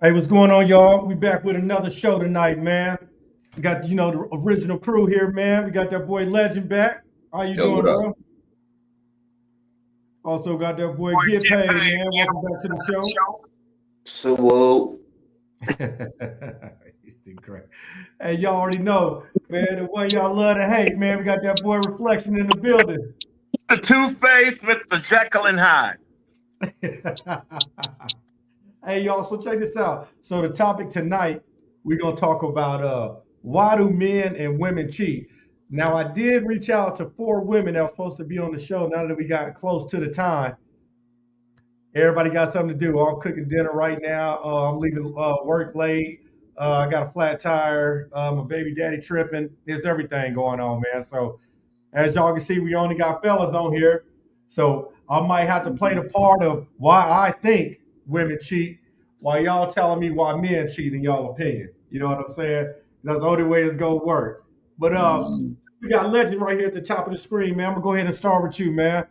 Hey, what's going on, y'all? We back with another show tonight, man. We got the original crew here, man. We got that boy Legend back. How you Yo, what doing, up? bro? Also got that boy Get Paid, man. Welcome back to the show. So, whoa. He's doing great. Hey, y'all already know, man. The way y'all love to hate, man. We got that boy Reflection in the building. The Two-Face, Mr. Jekyll and Hyde. Hey, y'all. So check this out. So the topic tonight, we're gonna talk about why do men and women cheat? Now I did reach out to four women that were supposed to be on the show. Now that we got close to the time, everybody got something to do. I'm cooking dinner right now. I'm leaving work late. I got a flat tire. My baby daddy tripping. There's everything going on, man. So as y'all can see, we only got fellas on here. So I might have to play the part of why I think women cheat while y'all telling me why men cheat in y'all opinion. You know what I'm saying? That's the only way it's gonna work. But Mm, we got Legend right here at the top of the screen, man. I'm gonna go ahead and start with you, man.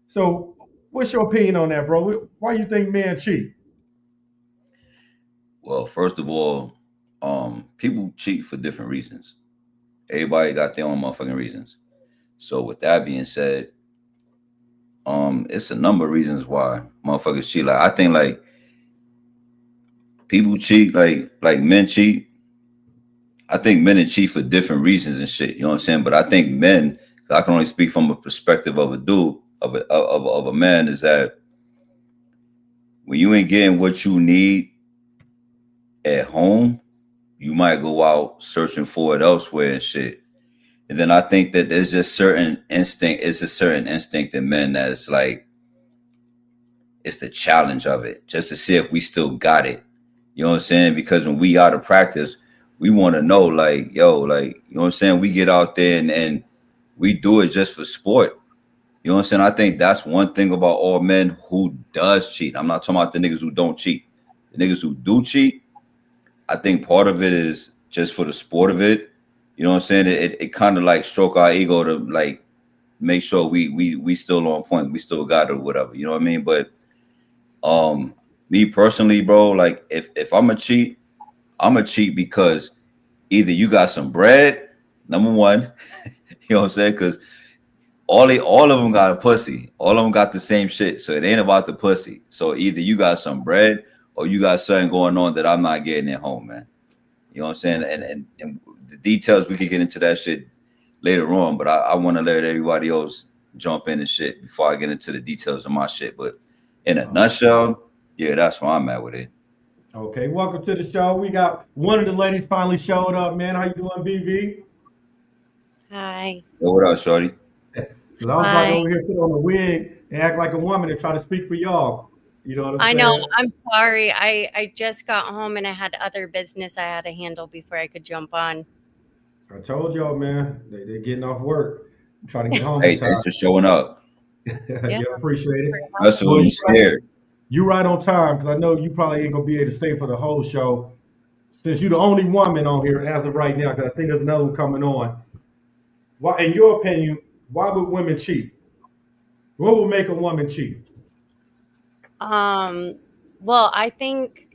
So what's your opinion on that, bro? Why you think men cheat? well, first of all, people cheat for different reasons. Everybody got their own motherfucking reasons. So, with that being said, it's a number of reasons why motherfuckers cheat. Like, I think like people cheat, like men cheat. I think men and cheat for different reasons and shit. You know what I'm saying? But I think men, 'cause I can only speak from a perspective of a dude, of a man, is that when you ain't getting what you need at home, you might go out searching for it elsewhere and shit. And then I think that there's just certain instinct. It's a certain instinct in men that it's like it's the challenge of it, just to see if we still got it. You know what I'm saying? Because when we out of practice, we want to know, like, yo, like, you know what I'm saying? We get out there and we do it just for sport. You know what I'm saying? I think that's one thing about all men who does cheat. I'm not talking about the niggas who don't cheat. The niggas who do cheat, I think part of it is just for the sport of it. You know what I'm saying? It kind of like stroke our ego to like make sure we still on point. We still got it or whatever. You know what I mean? But um me personally, bro, like if I'm a cheat because either you got some bread, number one, you know what I'm saying? Because all of them got a pussy. All of them got the same shit. So it ain't about the pussy. So either you got some bread or you got something going on that I'm not getting at home, man. You know what I'm saying? And the details, we could get into that shit later on, but I want to let everybody else jump in and shit before I get into the details of my shit. But in a nutshell, yeah, that's where I'm at with it. Okay, welcome to the show. We got one of the ladies finally showed up, man. How you doing, BV? Hi. Yo, what up, shorty? Because I was about to Hi. over here put on a wig and act like a woman and try to speak for y'all. You know what I'm I know. saying? I'm sorry. I just got home and I had other business I had to handle before I could jump on. I told y'all, man. They're getting off work. I'm trying to get home in Hey, time. thanks for showing up. Yeah, Yeah, appreciate it. pretty Rest of welcome. Well, them scared. you right on time because I know you probably ain't gonna be able to stay for the whole show since you're the only woman on here as of right now. Because I think there's another one coming on. Why, in your opinion, why would women cheat? What would make a woman cheat? Um, well, I think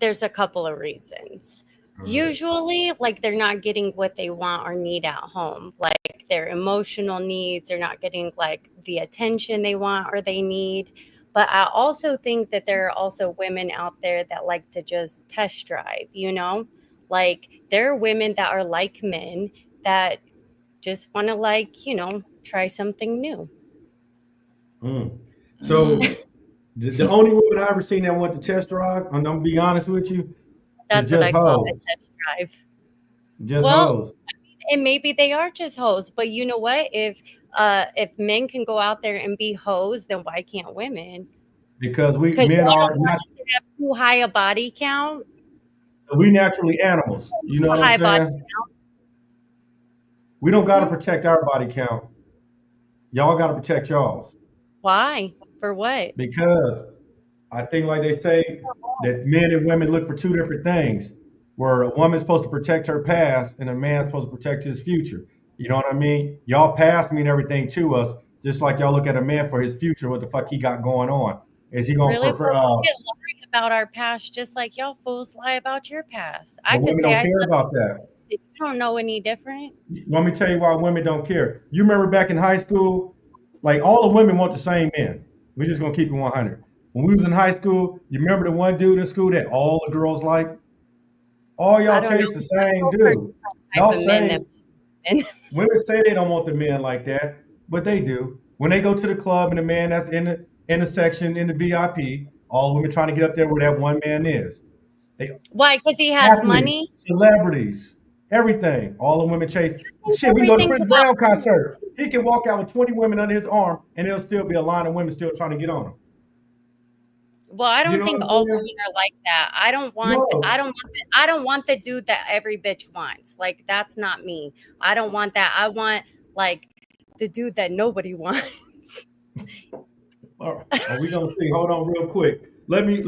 there's a couple of reasons. All right. Usually, like they're not getting what they want or need at home, like their emotional needs, they're not getting like the attention they want or they need. But I also think that there are also women out there that like to just test drive, you know? Like there are women that are like men that just want to like, try something new. Mm. So Mm. the only woman I ever seen that went to test drive, and I'm gonna be honest with you, is That's what just I call a hoes. test drive. Just Well, hoes. and maybe they are just hoes, but you know what? If men can go out there and be hoes, then why can't women? Because we Because men y'all are don't want us to have too high a body count. we naturally animals. You know Too what I'm high body saying? We don't gotta count. protect our body count. Y'all gotta protect y'all's. Why? For what? Because I think like they say that men and women look for two different things. Where a woman's supposed to protect her past and a man's supposed to protect his future. You know what I mean? Y'all past mean everything to us, just like y'all look at a man for his future, what the fuck he got going on. Is he gonna Really? prefer Well, we can lie about our past just like y'all fools lie about your past. I But could women say don't I care slept about that. with you. You don't know any different. Let me tell you why women don't care. You remember back in high school, like all the women want the same men. We're just gonna keep it 100. When we was in high school, you remember the one dude in school that all the girls liked? All I y'all don't know. chase the same For dude. type Y'all of men that say women say they don't want the men like that, but they do. When they go to the club and the man that's in the section in the VIP, all women trying to get up there where that one man is. They why? Because he has athletes, money. celebrities, everything. All the women chase. You think Shit, we can go to everything's Chris about Brown money. concert. He can walk out with 20 women under his arm, and there'll still be a line of women still trying to get on him. Well, I You don't know what think I'm all saying? women are like that. I don't want. No. I don't want the dude that every bitch wants. Like that's not me. I don't want that. I want like the dude that nobody wants. All right. Are we gonna see? Hold on, real quick. Let me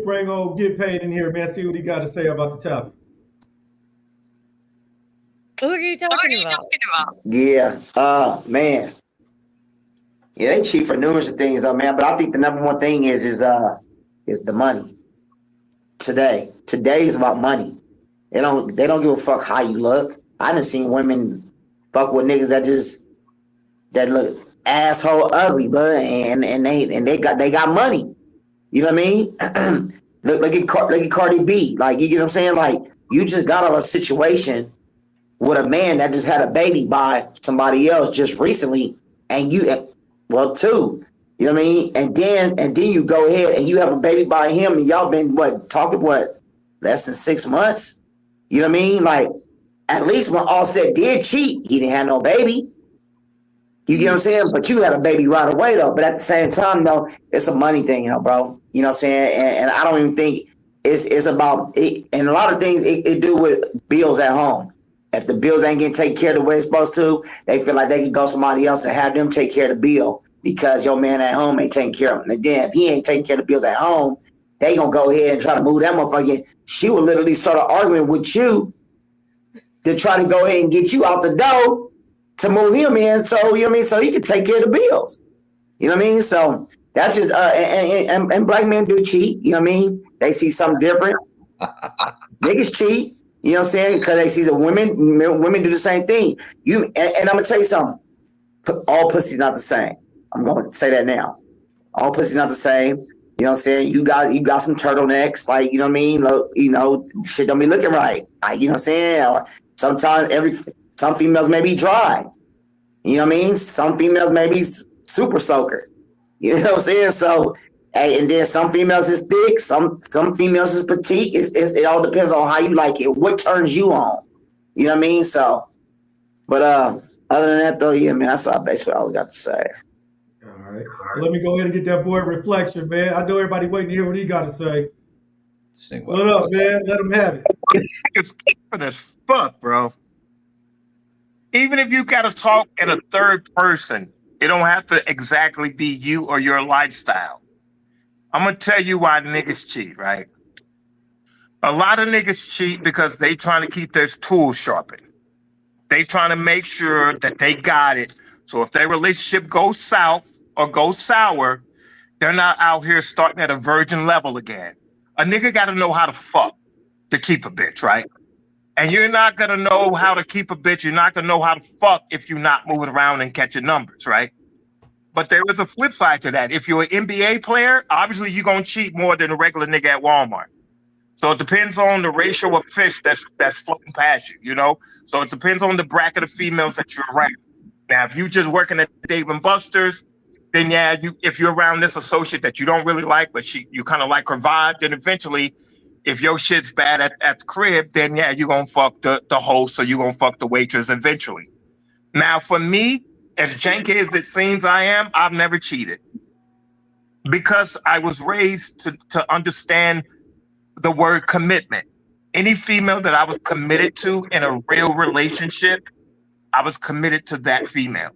bring old Get Paid in here, man. See what he got to say about the topic. Who are you talking about? Yeah. Man. Yeah, they cheat for numerous of things though, man. But I think the number one thing is the money. Today is about money. They don't give a fuck how you look. I done seen women fuck with niggas that look asshole ugly, but and they got money. You know what I mean? look at Cardi B. Like you get what I'm saying? Like you just got out of a situation with a man that just had a baby by somebody else just recently, and two. You know what I mean? And then you go ahead and you have a baby by him, and y'all been talking less than 6 months. You know what I mean? Like at least when Offset did cheat, he didn't have no baby. You get what I'm saying? But you had a baby right away though. But at the same time though, it's a money thing, bro. You know what I'm saying? And I don't even think it's about it. And a lot of things it do with bills at home. If the bills ain't getting taken care of the way it's supposed to, they feel like they can go somebody else and have them take care of the bill because your man at home ain't taking care of them. And then if he ain't taking care of the bills at home, they gonna go ahead and try to move that motherfucker. She will literally start an argument with you to try to go ahead and get you out the door to move him in. So you know what I mean? So he can take care of the bills. You know what I mean? So that's just and black men do cheat. You know what I mean? They see something different. Niggas cheat. You know what I'm saying? Because they see the women do the same thing. And I'm gonna tell you something. All pussy's not the same. I'm gonna say that now. All pussy's not the same. You know what I'm saying? You got some turtlenecks, like you know what I mean. Look, shit don't be looking right. Like, you know what I'm saying? Or sometimes some females may be dry. You know what I mean? Some females may be super soaker. You know what I'm saying? So. Hey, and then some females is thick, some females is petite. It all depends on how you like it, what turns you on. You know what I mean? So, but other than that though, yeah, man, that's basically all I got to say. All right. Well, let me go ahead and get that boy reflection, man. I know everybody waiting to hear what he got to say. What up, man? Let him have it. It's keeping as fuck, bro. Even if you gotta talk in a third person, it don't have to exactly be you or your lifestyle. I'm gonna tell you why niggas cheat, right? A lot of niggas cheat because they trying to keep their tools sharpened. They trying to make sure that they got it. So if their relationship goes south or goes sour, they're not out here starting at a virgin level again. A nigga got to know how to fuck to keep a bitch, right? And you're not gonna know how to keep a bitch. You're not gonna know how to fuck if you're not moving around and catching numbers, right? But there is a flip side to that. If you're an NBA player, obviously you're gonna cheat more than a regular nigga at Walmart. So it depends on the ratio of fish that's floating past you. So it depends on the bracket of females that you're around. Now, if you just working at Dave and Buster's, then yeah, if you're around this associate that you don't really like, but you kind of like her vibe, then eventually, if your shit's bad at the crib, then yeah, you're gonna fuck the host or you're gonna fuck the waitress eventually. Now, for me, as janky as it seems I've never cheated because I was raised to understand the word commitment. Any female that I was committed to in a real relationship, I was committed to that female.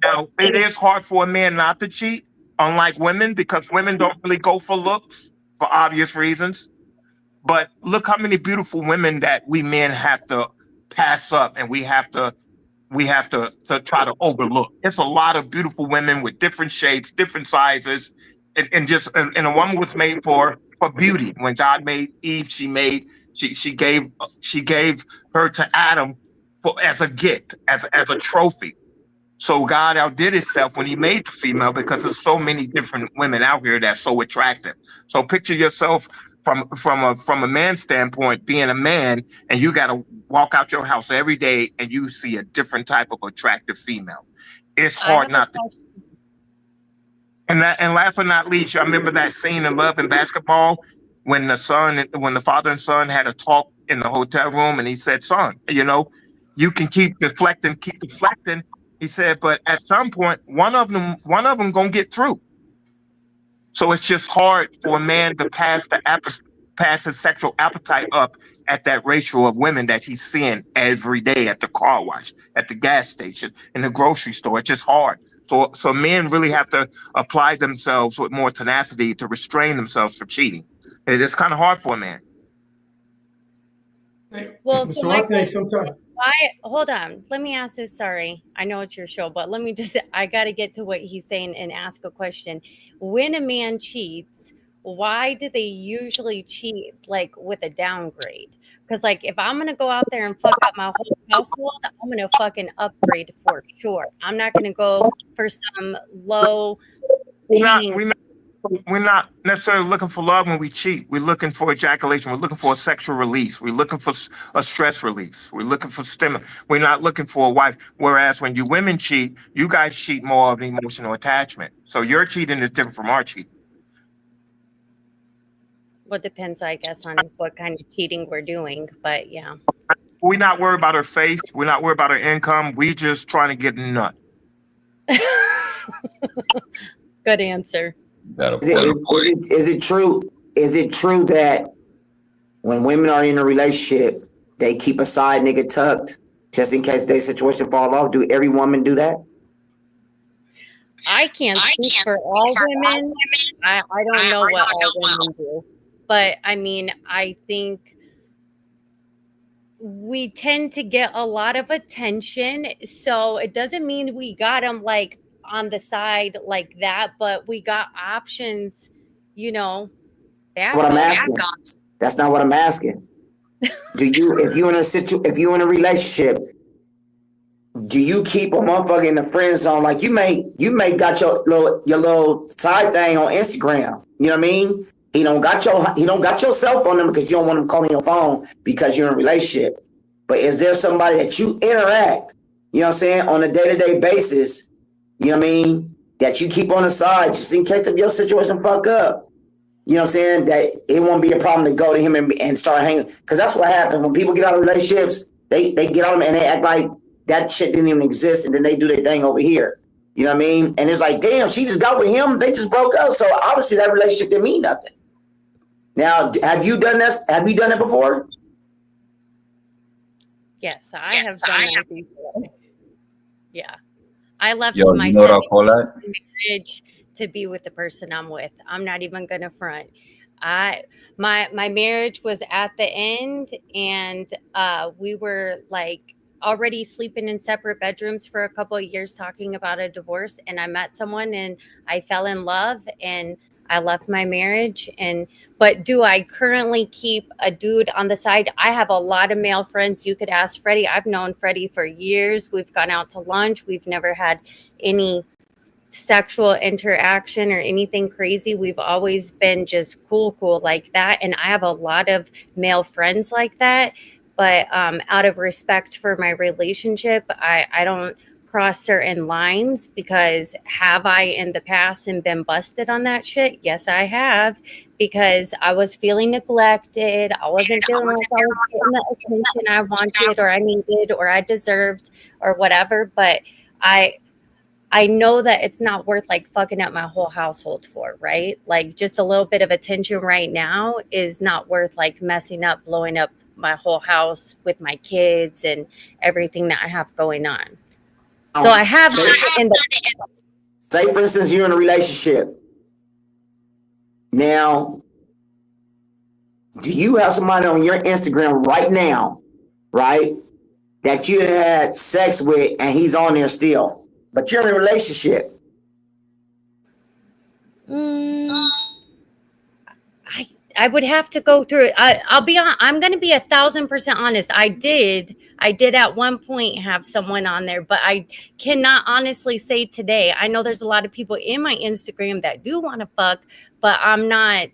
Now, it is hard for a man not to cheat, unlike women, because women don't really go for looks for obvious reasons. But look how many beautiful women that we men have to pass up and we have to try to overlook. It's a lot of beautiful women with different shapes, different sizes, and a woman was made for beauty. When God made Eve, she gave her to Adam as a gift, as a trophy. So God outdid himself when he made the female, because there's so many different women out here that's so attractive. So picture yourself from a man's standpoint, being a man, and you got to walk out your house every day and you see a different type of attractive female. It's I hard have a not to. question. And last but not least, I remember that scene in Love and Basketball when the father and son had a talk in the hotel room, and he said, "Son, you can keep deflecting, keep deflecting." He said, "But at some point, one of them gonna get through." So it's just hard for a man to pass his sexual appetite up at that ratio of women that he's seeing every day at the car wash, at the gas station, in the grocery store. It's just hard. So men really have to apply themselves with more tenacity to restrain themselves from cheating. It's kind of hard for a man. Well, so So my I think question sometimes. is, hold on. Let me ask this. Sorry. I know it's your show, but let me I got to get to what he's saying and ask a question. When a man cheats, why do they usually cheat like with a downgrade? Because like if I'm going to go out there and fuck up my whole household, I'm going to fucking upgrade for sure. I'm not going to go for some low hanging. We're not necessarily looking for love when we cheat. We're looking for ejaculation. We're looking for a sexual release. We're looking for a stress release. We're looking for stimulus. We're not looking for a wife. Whereas when you women cheat, you guys cheat more of emotional attachment. So your cheating is different from our cheating. Well, depends, I guess, on what kind of cheating we're doing. But yeah. We're not worried about her face. We're not worried about her income. We just trying to get a nut. Good answer. Is it true? Is it true that when women are in a relationship, they keep a side nigga tucked just in case their situation fall off? Do every woman do that? I can't speak for all women. I don't know what all women do. But I mean, I think we tend to get a lot of attention. So it doesn't mean we got them like on the side like that, but we got options, What I'm asking. That's not what I'm asking. If you in a relationship, do you keep a motherfucker in the friend zone? Like you may got your little side thing on Instagram. You know what I mean? He don't got your cell phone number because you don't want him calling your phone because you're in a relationship. But is there somebody that you interact, you know what I'm saying, on a day-to-day basis, you know what I mean, that you keep on the side just in case of your situation fuck up? You know what I'm saying? That it won't be a problem to go to him and start hanging. Because that's what happens when people get out of relationships. They get on them and they act like that shit didn't even exist, and then they do their thing over here. You know what I mean? And it's like, damn, she just got with him. They just broke up. So obviously that relationship didn't mean nothing. Now, have you done this? Have you done it before? Yes, I have done that before. Yeah. I left Yo, my you know what I call that? marriage to be with the person I'm with. I'm not even gonna front. My marriage was at the end, and we were like already sleeping in separate bedrooms for a couple of years talking about a divorce, and I met someone and I fell in love and I left my marriage. But do I currently keep a dude on the side? I have a lot of male friends. You could ask Freddie. I've known Freddie for years. We've gone out to lunch. We've never had any sexual interaction or anything crazy. We've always been just cool like that. And I have a lot of male friends like that. But out of respect for my relationship, I don't cross certain lines, because have I in the past and been busted on that shit? Yes, I have, because I was feeling neglected. I wasn't feeling like I was getting the attention I wanted or I needed or I deserved or whatever. But I know that it's not worth like fucking up my whole household for, right? Like just a little bit of attention right now is not worth like messing up, blowing up my whole house with my kids and everything that I have going on. So I have say for instance, you're in a relationship. Now, do you have somebody on your Instagram right now, right, that you had sex with and he's on there still, but you're in a relationship? No. I would have to go through it. I'll be on. I'm going to be 1,000% honest. I did at one point have someone on there, but I cannot honestly say today. I know there's a lot of people in my Instagram that do want to fuck, but I'm not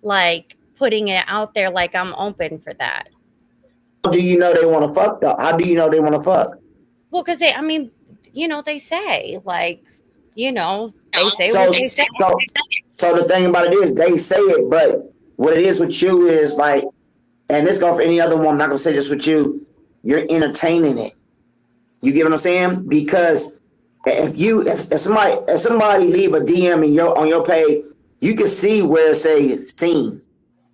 like putting it out there like I'm open for that. How do you know they want to fuck though? How do you know they want to fuck? Well, because I mean, they say like, they say So, what they say. so the thing about it is they say it, but what it is with you is like, and this goes for any other woman, I'm not gonna say this with you, you're entertaining it. You get what I'm saying? Because if somebody leave a DM on your page, you can see where it say seen.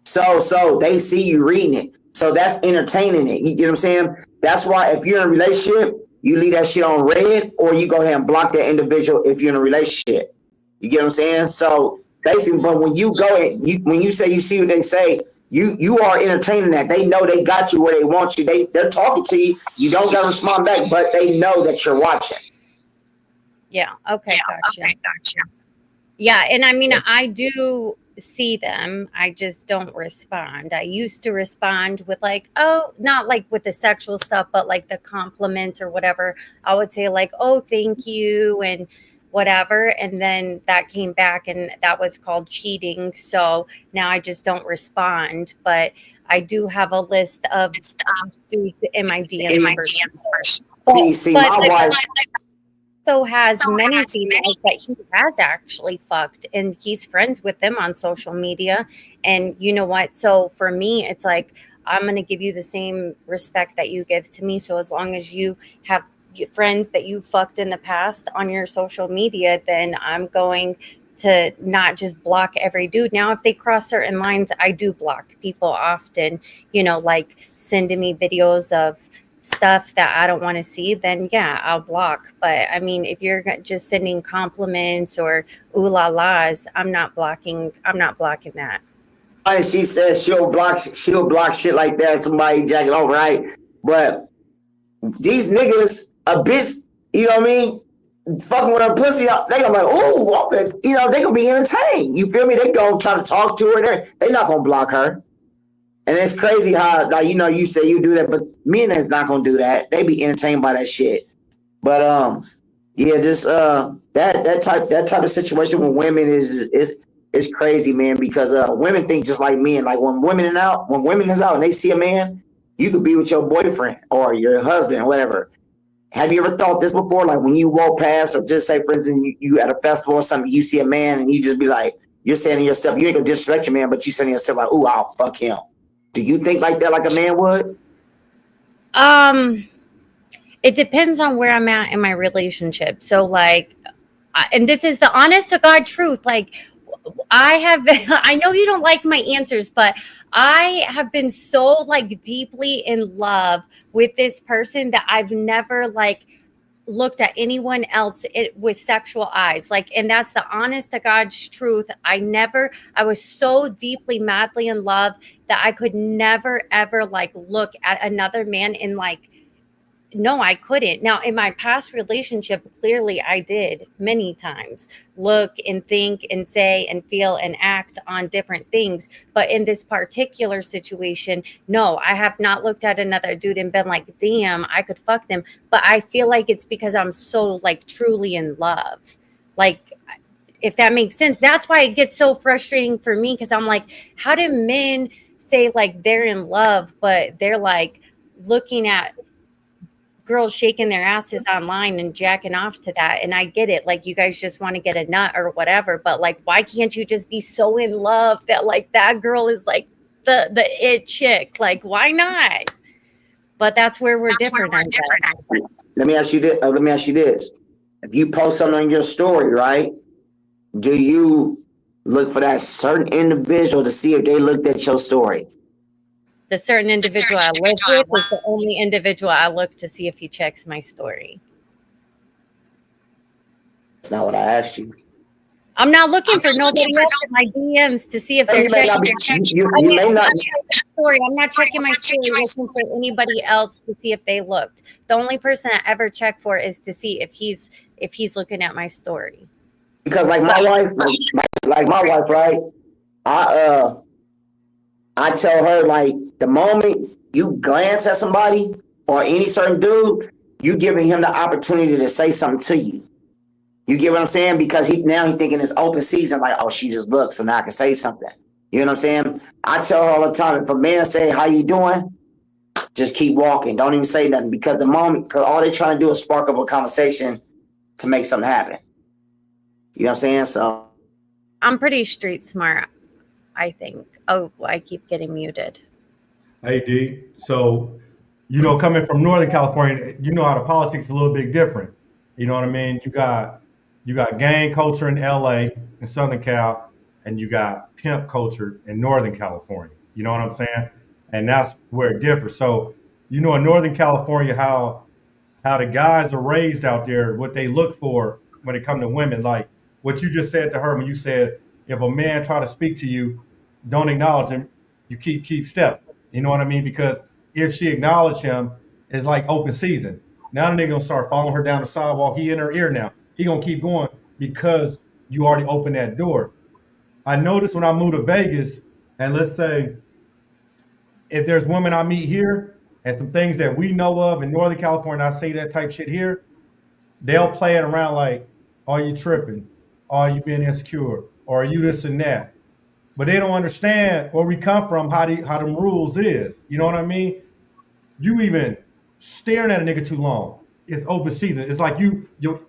So they see you reading it. So that's entertaining it. You get what I'm saying? That's why if you're in a relationship, you leave that shit on red, or you go ahead and block that individual if you're in a relationship. You get what I'm saying? So basically, but when you go and when you say you see what they say, you are entertaining that. They know they got you where they want you. They're talking to you. You don't got to respond back, but they know that you're watching. Yeah. Okay. Gotcha. Yeah, and I mean, I do see them. I just don't respond. I used to respond with like, oh, not like with the sexual stuff, but like the compliments or whatever. I would say like, oh, thank you and whatever. And then that came back and that was called cheating. So now I just don't respond. But I do have a list of dudes in my DMs. See, my wife. Also has many females that he has actually fucked, and he's friends with them on social media. And you know what? So for me, it's like, I'm going to give you the same respect that you give to me. So as long as you have friends that you fucked in the past on your social media, then I'm going to not just block every dude. Now, if they cross certain lines, I do block people often, like sending me videos of stuff that I don't want to see, then yeah, I'll block. But I mean, if you're just sending compliments or ooh la las, I'm not blocking that. And she says she'll block shit like that. Somebody jacking off, right? But these niggas, a bitch, you know what I mean? Fucking with her pussy, they gonna be like, ooh, they gonna be entertained. You feel me? They gonna try to talk to her. They not gonna block her. And it's crazy how, like, you say you do that, but men is not gonna do that. They be entertained by that shit. But yeah, just that type of situation with women is crazy, man. Because women think just like men. Like when women is out and they see a man, you could be with your boyfriend or your husband or whatever. Have you ever thought this before? Like when you walk past, or just say, for instance, you at a festival or something, you see a man and you just be like, you're saying to yourself, you ain't gonna disrespect your man, but you saying to yourself like, ooh, I'll fuck him. Do you think like that, like a man would? It depends on where I'm at in my relationship. So like, and this is the honest to God truth. Like I know you don't like my answers, but I have been so like deeply in love with this person that I've never like looked at anyone else with sexual eyes. Like, and that's the honest to God's truth. I was so deeply, madly in love that I could never, ever like look at another man in like, no, I couldn't. Now, in my past relationship, clearly I did many times look and think and say and feel and act on different things. But in this particular situation, no, I have not looked at another dude and been like, damn, I could fuck them. But I feel like it's because I'm so like truly in love. Like, if that makes sense, that's why it gets so frustrating for me. Because I'm like, how do men say like they're in love, but they're like looking at girls shaking their asses online and jacking off to that? And I get it, like you guys just want to get a nut or whatever, but like why can't you just be so in love that like that girl is like the it chick? Like why not? But that's where we're different. Let me ask you this. If you post something on your story, right, do you look for that certain individual to see if they looked at your story? The certain individual I live with is the only individual I look to see if he checks my story. That's not what I asked you. I'm not looking for nobody else in my DMs to see if they're checking my story. I'm not checking my story looking for anybody else to see if they looked. The only person I ever check for is to see if he's looking at my story. Because like my wife, right? I tell her, like, the moment you glance at somebody or any certain dude, you giving him the opportunity to say something to you. You get what I'm saying? Because he thinking it's open season, like, oh, she just looked, so now I can say something. You know what I'm saying? I tell her all the time, if a man say, how you doing? Just keep walking. Don't even say nothing, because because all they're trying to do is spark up a conversation to make something happen. You know what I'm saying? So I'm pretty street smart, I think. Oh, I keep getting muted. Hey D. So, you know, coming from Northern California, you know how the politics is a little bit different. You know what I mean? You got gang culture in LA and Southern Cal, and you got pimp culture in Northern California. You know what I'm saying? And that's where it differs. So, you know, in Northern California, how the guys are raised out there, what they look for when it comes to women, like what you just said to her when you said, if a man try to speak to you, don't acknowledge him, you keep step. You know what I mean? Because if she acknowledge him, it's like open season. Now the nigga gonna start following her down the sidewalk. He in her ear now. He gonna keep going because you already opened that door. I noticed when I moved to Vegas, and let's say if there's women I meet here and some things that we know of in Northern California, I say that type shit here, they'll play it around like, are you tripping? Are you being insecure? Or are you this and that? But they don't understand where we come from, how them rules is. You know what I mean? You even staring at a nigga too long, it's open season. It's like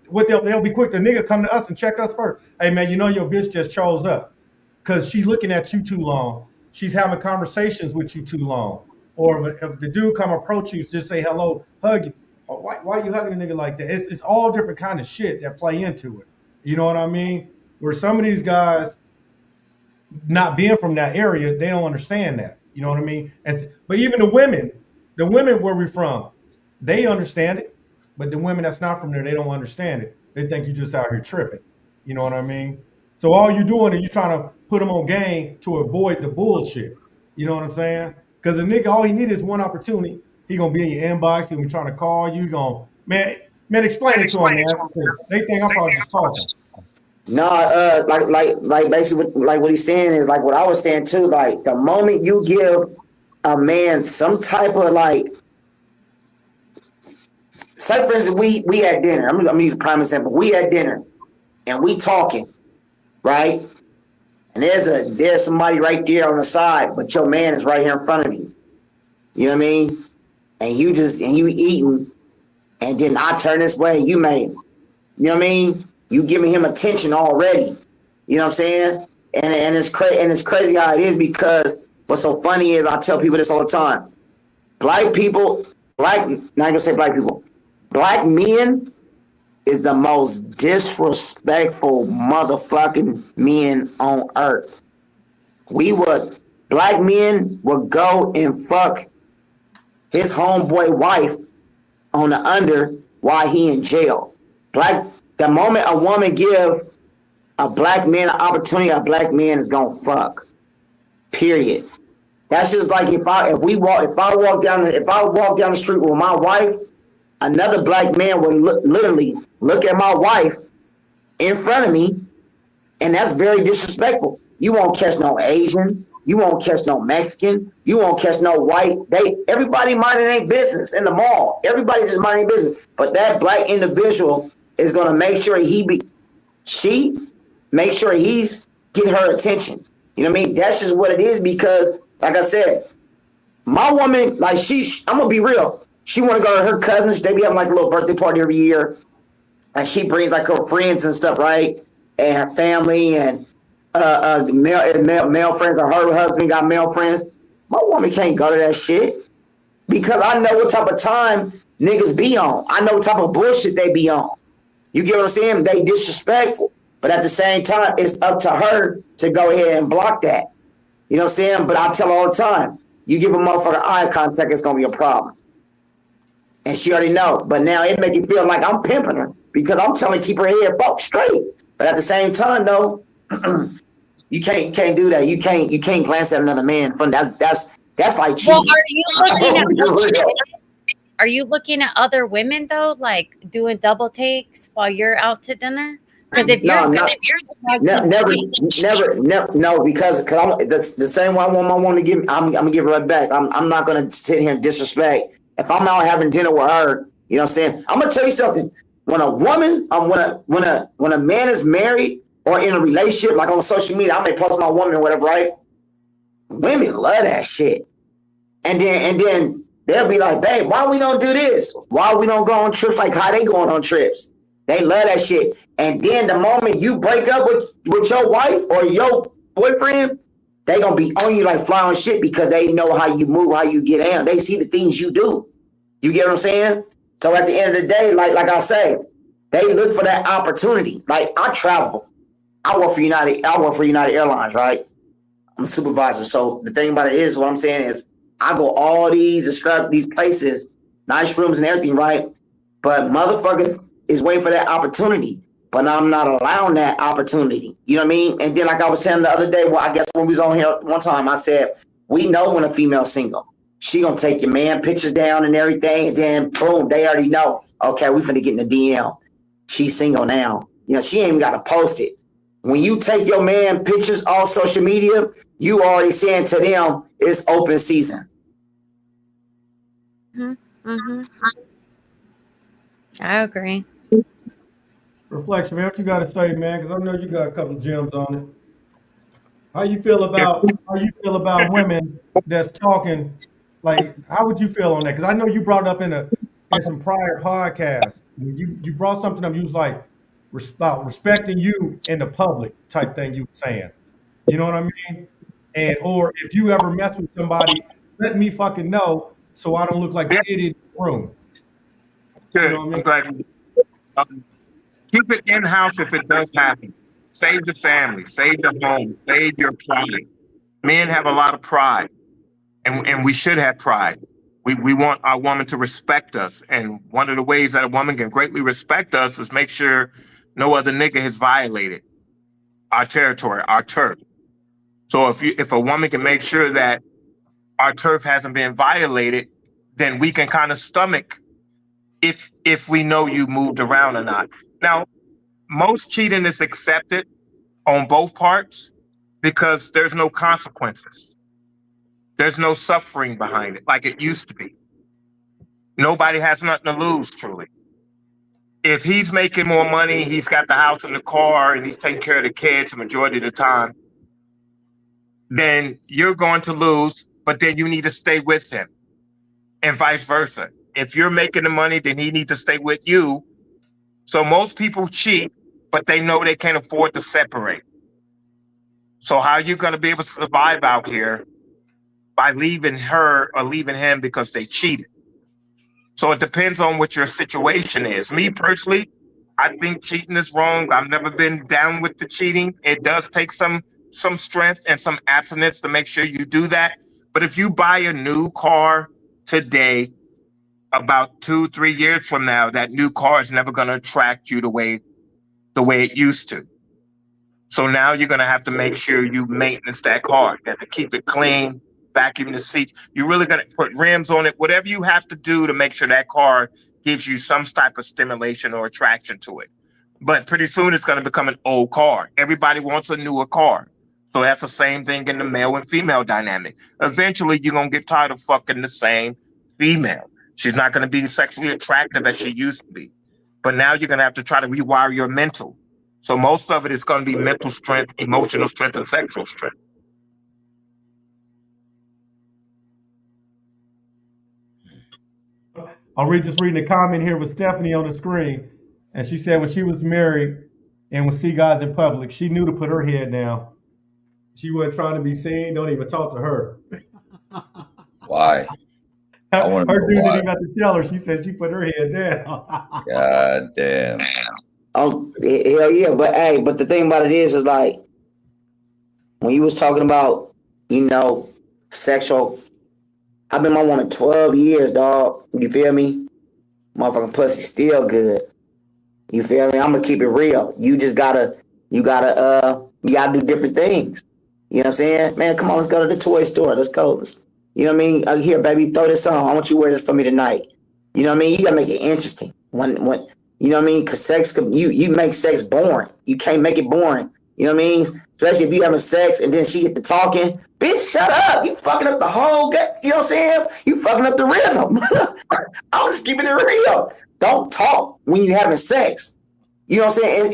what they'll be quick. The nigga come to us and check us first. Hey man, you know your bitch just chose up because she's looking at you too long. She's having conversations with you too long. Or if the dude come approach you, just say hello, hug you. Or why you hugging a nigga like that? It's all different kind of shit that play into it. You know what I mean? Where some of these guys, not being from that area, they don't understand that. You know what I mean? But even the women where we from, they understand it. But the women that's not from there, they don't understand it. They think you just out here tripping. You know what I mean? So all you're doing is you're trying to put them on game to avoid the bullshit. You know what I'm saying? Because the nigga, all he needs is one opportunity. He gonna be in your inbox. He gonna be trying to call you. Man, explain it to him, man. Because they think I'm probably just talking. no, like basically like what he's saying is like what I was saying too. Like the moment you give a man some type of like, say for instance, we at dinner. I'm gonna use a prime example. We at dinner and we talking, right? And there's somebody right there on the side, but your man is right here in front of you. You know what I mean? And you eating, and then I turn this way, you made. You know what I mean? You giving him attention already. You know what I'm saying? And it's crazy how it is, because what's so funny is I tell people this all the time. Not gonna say black people. Black men is the most disrespectful motherfucking men on earth. Black men would go and fuck his homeboy wife on the under while he in jail. The moment a woman give a black man an opportunity, a black man is gonna fuck. Period. That's just like if I walk down the street with my wife, another black man would literally look at my wife in front of me, and that's very disrespectful. You won't catch no Asian, you won't catch no Mexican, you won't catch no white. Everybody minding their business in the mall. Everybody just minding their business. But that black individual is gonna make sure make sure he's getting her attention. You know what I mean? That's just what it is, because like I said, my woman, like I'm gonna be real. She want to go to her cousins. They be having like a little birthday party every year, and she brings like her friends and stuff, right? And her family and male friends. Or her husband got male friends. My woman can't go to that shit, because I know what type of time niggas be on. I know what type of bullshit they be on. You get what I'm saying? They disrespectful, but at the same time, it's up to her to go ahead and block that. You know what I'm saying? But I tell her all the time, you give a motherfucker eye contact, it's gonna be a problem. And she already know. But now it make you feel like I'm pimping her, because I'm telling her keep her head up straight. But at the same time, though, you can't do that. You can't glance at another man from that's like cheating. Well, are you looking at other women though, like doing double takes while you're out to dinner? Because if you're never, no, because I'm the same way I want my woman to give. I'm gonna give her right back. I'm not gonna sit here and disrespect. If I'm out having dinner with her, you know what I'm saying. I'm gonna tell you something. When a woman, when a man is married or in a relationship, like on social media, I may post my woman or whatever, right? Women love that shit, and then they'll be like, babe, why we don't do this? Why we don't go on trips like how they going on trips? They love that shit. And then the moment you break up with your wife or your boyfriend, they gonna be on you like fly on shit because they know how you move, how you get down. They see the things you do. You get what I'm saying? So at the end of the day, like I say, they look for that opportunity. Like I travel. I work for United Airlines, right? I'm a supervisor. So the thing about it is, what I'm saying is, I go all these places, nice rooms and everything, right? But motherfuckers is waiting for that opportunity. But I'm not allowing that opportunity. You know what I mean? And then like I was saying the other day, well, I guess when we was on here one time, I said, we know when a female's single. She gonna take your man pictures down and everything, and then boom, they already know. Okay, we finna get in the DM. She's single now. You know, she ain't even gotta post it. When you take your man pictures off social media, you already saying to them it's open season. I agree. Reflection, man. What you got to say, man? Because I know you got a couple of gems on it. How you feel about women that's talking? Like, how would you feel on that? Because I know you brought up in some prior podcasts. You brought something up. You was like about respecting you in the public type thing. You were saying, you know what I mean? And or if you ever mess with somebody, let me fucking know so I don't look like an idiot in the room. Good. You know what I mean? Exactly. Keep it in house if it does happen. Save the family, save the home, save your pride. Men have a lot of pride, and we should have pride. We want our woman to respect us, and one of the ways that a woman can greatly respect us is make sure no other nigga has violated our territory, our turf. So if a woman can make sure that our turf hasn't been violated, then we can kind of stomach if we know you moved around or not. Now, most cheating is accepted on both parts because there's no consequences. There's no suffering behind it like it used to be. Nobody has nothing to lose, truly. If he's making more money, he's got the house and the car, and he's taking care of the kids the majority of the time, then you're going to lose, but then you need to stay with him, and vice versa. If you're making the money, then he needs to stay with you. So most people cheat, but they know they can't afford to separate. So how are you going to be able to survive out here by leaving her or leaving him because they cheated? So it depends on what your situation is. Me personally, I think cheating is wrong. I've never been down with the cheating. It does take some strength and some abstinence to make sure you do that. But if you buy a new car today, about 2-3 years from now, that new car is never going to attract you the way it used to. So now you're going to have to make sure you maintenance that car. You have to keep it clean, vacuum the seats. You're really going to put rims on it, whatever you have to do to make sure that car gives you some type of stimulation or attraction to it. But pretty soon it's going to become an old car. Everybody wants a newer car. So that's the same thing in the male and female dynamic. Eventually, you're going to get tired of fucking the same female. She's not going to be sexually attractive as she used to be. But now you're going to have to try to rewire your mental. So most of it is going to be mental strength, emotional strength, and sexual strength. I'm reading the comment here with Stephanie on the screen, and she said when she was married and would see guys in public, she knew to put her head down. She wasn't trying to be seen. Don't even talk to her. Why? Her dude didn't even have to tell her. She said she put her head down. God damn. Oh, hell yeah. But hey, but the thing about it is like, when you was talking about, sexual, I've been my woman 12 years, dog. You feel me? Motherfucking pussy still good. You feel me? I'm gonna keep it real. You gotta do different things. You know what I'm saying? Man, come on, let's go to the toy store. Let's go. You know what I mean? Here, baby, throw this on. I want you to wear this for me tonight. You know what I mean? You gotta make it interesting. When You know what I mean? Because sex, you make sex boring. You can't make it boring. You know what I mean? Especially if you having sex and then she get to talking. Bitch, shut up. You fucking up the whole you know what I'm saying? You fucking up the rhythm. I'm just keeping it real. Don't talk when you having sex. You know what I'm saying?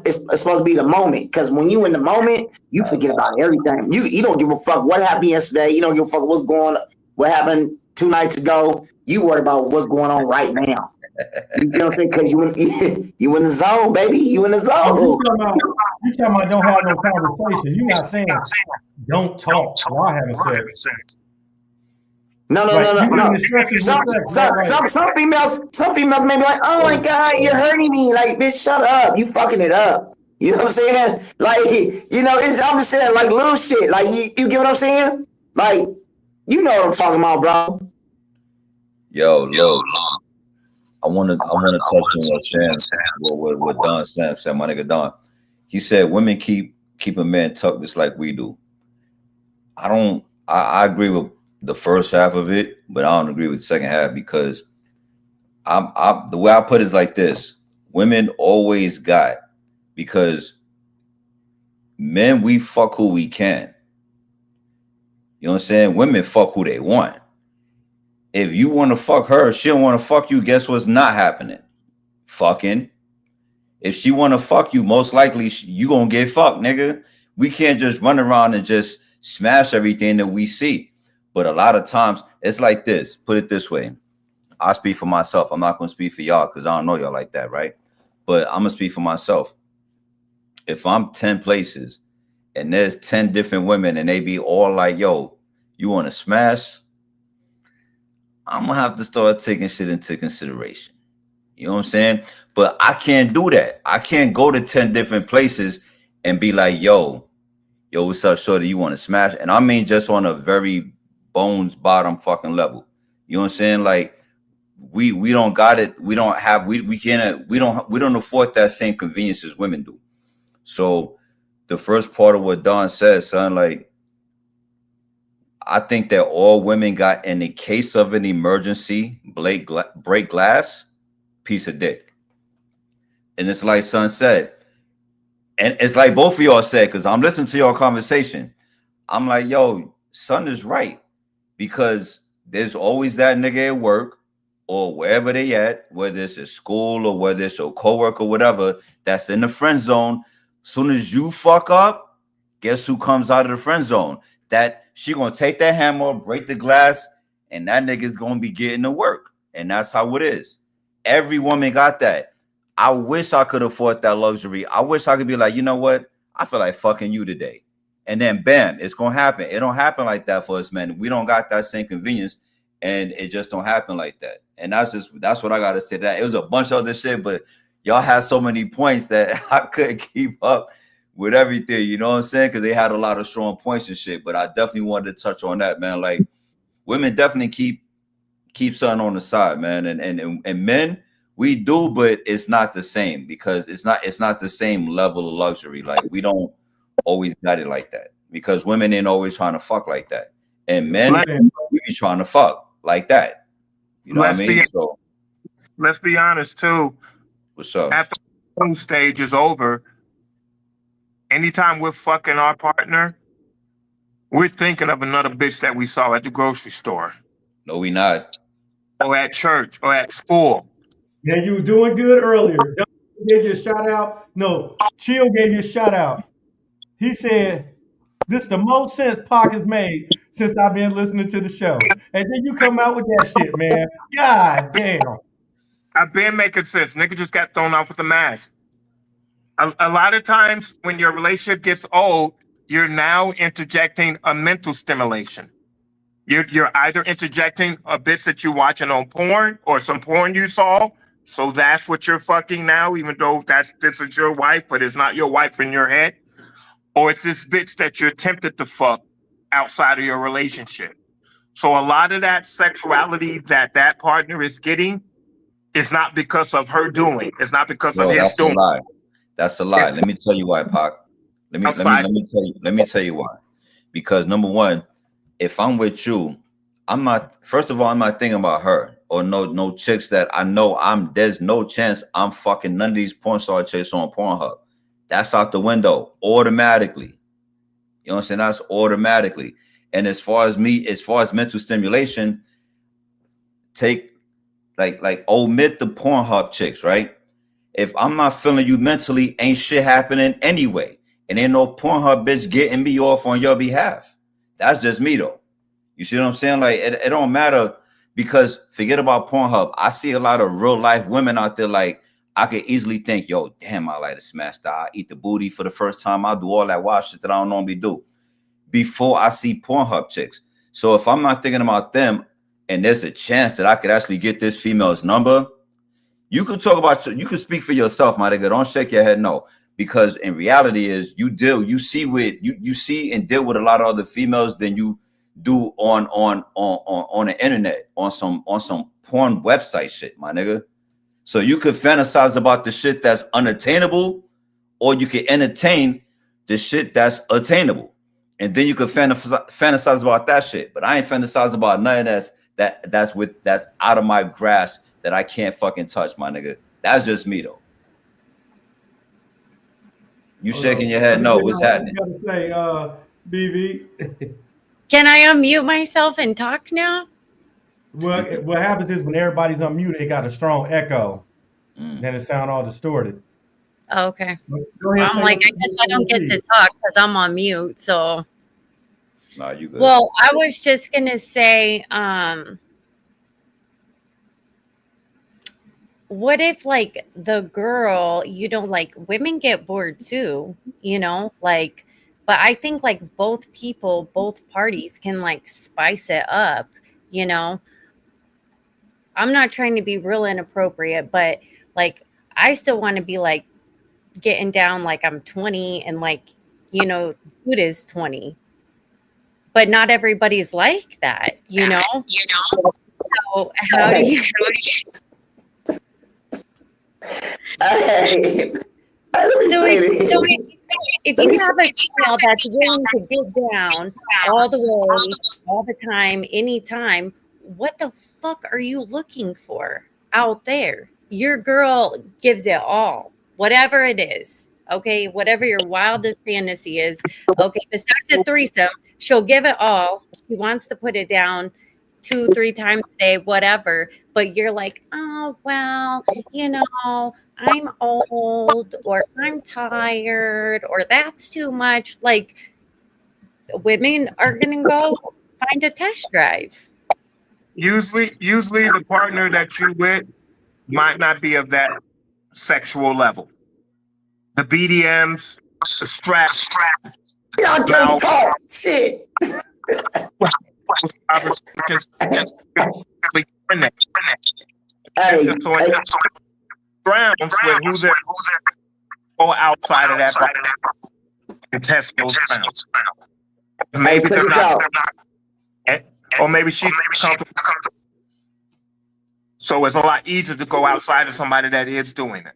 It's supposed to be the moment. Because when you in the moment, you forget about everything. You don't give a fuck what happened yesterday. You don't give a fuck what happened 2 nights ago. You worry about what's going on right now. You know what I'm saying? Because you in the zone, baby. You in the zone. You talking about don't have no conversation. You're not saying don't talk while having sex. No. Some females may be like, oh my God, you're hurting me. Like, bitch, shut up. You fucking it up. You know what I'm saying? Like, you know, I'm just saying like little shit. Like, you get what I'm saying? Like, you know what I'm talking about, bro. Yo, I want to touch on what Don said, my nigga Don. He said women keep a man tucked just like we do. I agree with the first half of it, but I don't agree with the second half because the way I put it is like this. Women always got, because men, we fuck who we can. You know what I'm saying? Women fuck who they want. If you want to fuck her, she don't want to fuck you, guess what's not happening? Fucking. If she want to fuck you, most likely you gonna get fucked, nigga. We can't just run around and just smash everything that we see. But a lot of times, it's like this. Put it this way. I speak for myself. I'm not going to speak for y'all because I don't know y'all like that, right? But I'm going to speak for myself. If I'm 10 places and there's 10 different women and they be all like, yo, you want to smash? I'm going to have to start taking shit into consideration. You know what I'm saying? But I can't do that. I can't go to 10 different places and be like, yo, what's up, shorty? You want to smash? And I mean just on a very bones bottom fucking level. You know what I'm saying? Like we don't got it. We don't afford that same convenience as women do. So the first part of what Don said, son, like I think that all women got, in the case of an emergency, break glass, piece of dick. And it's like son said, and it's like both of y'all said, because I'm listening to your conversation. I'm like, yo, son is right. Because there's always that nigga at work or wherever they at, whether it's at school or whether it's your coworker or whatever, that's in the friend zone. Soon as you fuck up, guess who comes out of the friend zone? That she gonna take that hammer, break the glass, and that nigga's gonna be getting to work. And that's how it is. Every woman got that. I wish I could afford that luxury. I wish I could be like, you know what? I feel like fucking you today. And then bam, it's gonna happen. It don't happen like that for us men. We don't got that same convenience, and it just don't happen like that. And that's what I gotta say. That it was a bunch of other shit, but y'all had so many points that I couldn't keep up with everything. You know what I'm saying? Because they had a lot of strong points and shit. But I definitely wanted to touch on that, man. Like women definitely keep something on the side, man. And men, we do, but it's not the same because it's not the same level of luxury. Like we don't always got it like that because women ain't always trying to fuck like that, and men we be trying to fuck like that. You know what I mean? So let's be honest too. What's up? After the stage is over, anytime we're fucking our partner, we're thinking of another bitch that we saw at the grocery store. No, we not. Or at church or at school. Yeah, you were doing good earlier. Don gave you a shout out. No, Chill gave you a shout out. He said, this is the most sense Pac has made since I've been listening to the show. And then you come out with that shit, man. God damn. I've been making sense. Nigga just got thrown off with the mask. A lot of times when your relationship gets old, you're now interjecting a mental stimulation. You're either interjecting a bits that you're watching on porn or some porn you saw. So that's what you're fucking now, even though this is your wife, but it's not your wife in your head. Or it's this bitch that you're tempted to fuck outside of your relationship. So a lot of that sexuality that partner is getting is not because of her doing. It's not because of his doing. That's a lie. Let me tell you why, Pac. Let me tell you why. Because number one, if I'm with you, I'm not thinking about her. or no chicks that I know there's no chance I'm fucking none of these porn star chicks on Pornhub. That's out the window automatically. You know what I'm saying? That's automatically. And as far as mental stimulation, take like omit the Pornhub chicks, right? If I'm not feeling you mentally, ain't shit happening anyway. And ain't no Pornhub bitch getting me off on your behalf. That's just me though. You see what I'm saying? Like it don't matter, because forget about Pornhub. I see a lot of real life women out there. Like I could easily think, yo, damn, I like to smash that. I eat the booty for the first time. I'll do all that wild shit that I don't normally do before I see Pornhub chicks. So if I'm not thinking about them, and there's a chance that I could actually get this female's number, you could speak for yourself, my nigga. Don't shake your head, no. Because in reality is you see and deal with a lot of other females than you do on the internet, on some porn website shit, my nigga. So you could fantasize about the shit that's unattainable, or you could entertain the shit that's attainable. And then you could fantasize about that shit. But I ain't fantasize about nothing that's out of my grasp that I can't fucking touch, my nigga. That's just me though. You shaking your head? No, what's happening? You gotta say, BB. Can I unmute myself and talk now? What happens is when everybody's unmuted, it got a strong echo. Then it sound all distorted. Oh, okay. Go ahead, I'm like, I guess I don't get to talk because I'm on mute. So, nah, you good. Well, I was just gonna say, what if like the girl, like women get bored too, like, but I think like both parties can like spice it up, I'm not trying to be real inappropriate, but like I still want to be like getting down like I'm 20 and like, dude is 20. But not everybody's like that, So how do you So if you have a female that's willing to get down all the way, all the time, anytime, what the fuck are you looking for out there? Your girl gives it all, whatever it is. Okay, whatever your wildest fantasy is. Okay, besides a threesome, she'll give it all. She wants to put it down 2-3 times a day, whatever. But you're like, oh, well, I'm old, or I'm tired, or that's too much. Like, women are going to go find a test drive. Usually the partner that you with might not be of that sexual level. The BDMs, the straps. Y'all can't talk shit. Hey, grounds where who's there or outside of that and test those grounds. Maybe they're not, or maybe she's comfortable. So it's a lot easier to go outside of somebody that is doing it.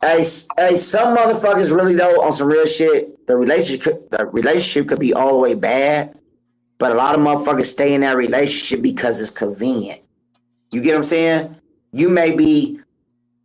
Hey, some motherfuckers really though on some real shit. The relationship could be all the way bad, but a lot of motherfuckers stay in that relationship because it's convenient. You get what I'm saying? You may be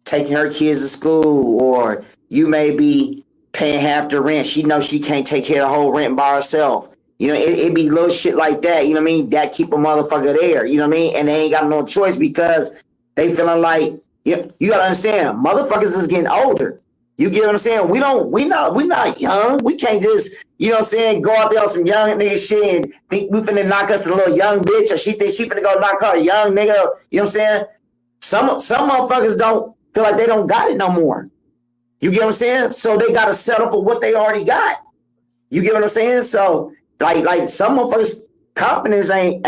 taking her kids to school, or you may be paying half the rent. She knows she can't take care of the whole rent by herself. It be little shit like that. You know what I mean? That keep a motherfucker there. You know what I mean? And they ain't got no choice because they feeling like. You gotta understand, motherfuckers is getting older. You get what I'm saying? We not young. We can't just, go out there on some young nigga shit and think we finna knock us a little young bitch, or she thinks she finna go knock her a young nigga. You know what I'm saying? Some motherfuckers don't feel like they don't got it no more. You get what I'm saying? So they gotta settle for what they already got. You get what I'm saying? So like some motherfuckers' confidence ain't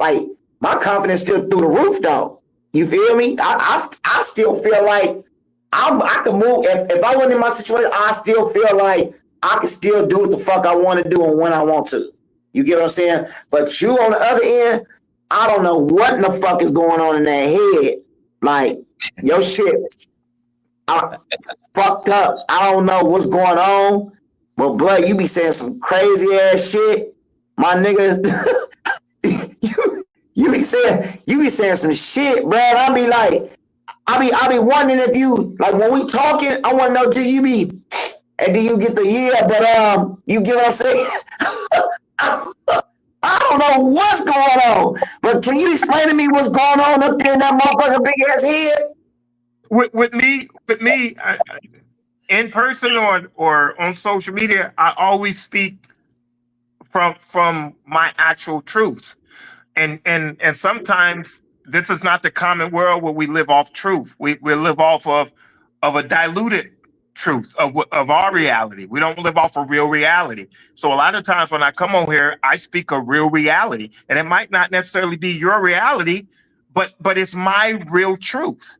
like my confidence still through the roof though. You feel me? I still feel like I can move. If I wasn't in my situation, I still feel like I can still do what the fuck I want to do and when I want to. You get what I'm saying? But you on the other end, I don't know what in the fuck is going on in that head. Like, your shit fucked up. I don't know what's going on. But, bro, you be saying some crazy ass shit. my nigga, you be saying some shit, bro. I be wondering if you like when we talking. I want to know, do you be and do you get the but you get what I'm saying? I don't know what's going on, but can you explain to me what's going on up there in that motherfucking big ass head? With me, in person or on social media, I always speak from my actual truth. And sometimes this is not the common world where we live off truth. We live off of a diluted truth of our reality. We don't live off of real reality. So a lot of times when I come on here, I speak a real reality, and it might not necessarily be your reality, but it's my real truth.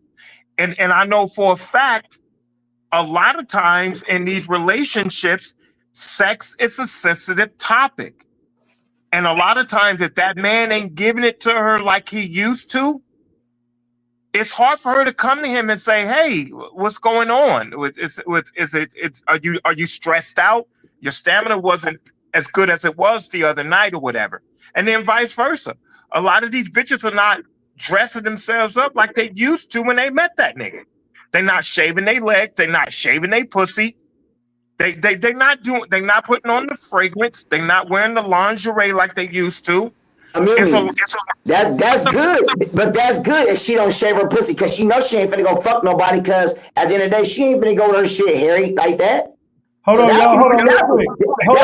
And I know for a fact, a lot of times in these relationships, sex is a sensitive topic. And a lot of times, if that man ain't giving it to her like he used to, it's hard for her to come to him and say, "Hey, what's going on? Are you stressed out? Your stamina wasn't as good as it was the other night, or whatever." And then vice versa. A lot of these bitches are not dressing themselves up like they used to when they met that nigga. They're not shaving their legs. They're not shaving their pussy. They're not putting on the fragrance. They're not wearing the lingerie like they used to. I mean, that's good, but that's good if she don't shave her pussy because she knows she ain't finna go fuck nobody. Because at the end of the day, she ain't finna go with her shit hairy like that. Hold on, y'all. Hold on, real quick. Hold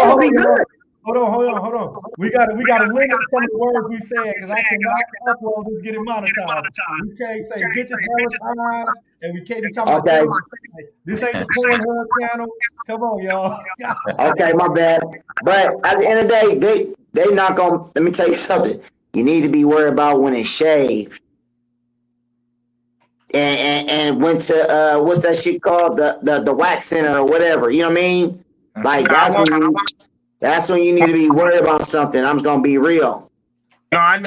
on. We got to limit some of the words we say because I cannot upload this, get it monetized. We can't say bitches times, and we can't be talking about this ain't the Pornhub channel. Come on, y'all. Okay, my bad. But at the end of the day, they not gonna. Let me tell you something. You need to be worried about when it's shaved. And went to what's that shit called, the wax center or whatever. You know what I mean? Like that's when you need to be worried about something. I'm just gonna be real. No, I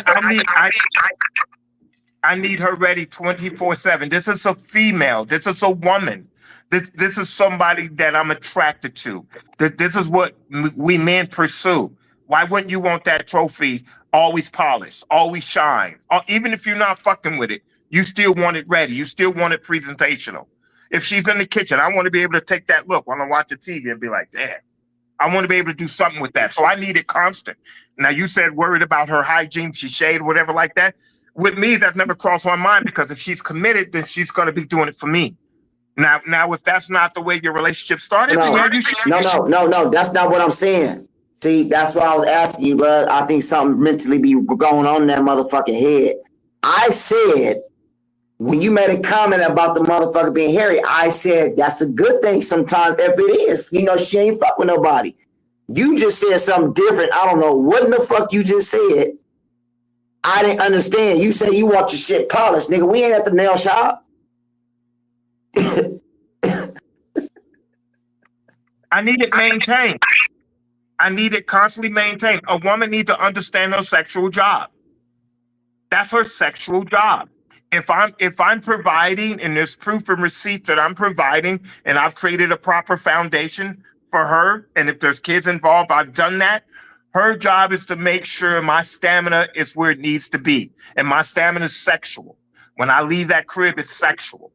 need her ready 24/7. This is a female. This is a woman. This is somebody that I'm attracted to. This is what we men pursue. Why wouldn't you want that trophy always polished, always shine? Even if you're not fucking with it, you still want it ready. You still want it presentational. If she's in the kitchen, I want to be able to take that look while I'm watching TV and be like, damn, I want to be able to do something with that. So I need it constant. Now, you said worried about her hygiene, she shaved, whatever like that. With me, that never crossed my mind because if she's committed, then she's going to be doing it for me. Now, if that's not the way your relationship started, no, that's not what I'm saying. See, that's what I was asking you, but I think something mentally be going on in that motherfucking head. I said, when you made a comment about the motherfucker being hairy, I said that's a good thing sometimes if it is. You know, she ain't fuck with nobody. You just said something different. I don't know what in the fuck you just said. I didn't understand. You said you want your shit polished. Nigga, we ain't at the nail shop. I need it maintained. I need it constantly maintained. A woman needs to understand her sexual job. That's her sexual job. If I'm providing, and there's proof and receipts that I'm providing, and I've created a proper foundation for her, and if there's kids involved, I've done that. Her job is to make sure my stamina is where it needs to be, and my stamina is sexual. When I leave that crib, it's sexual.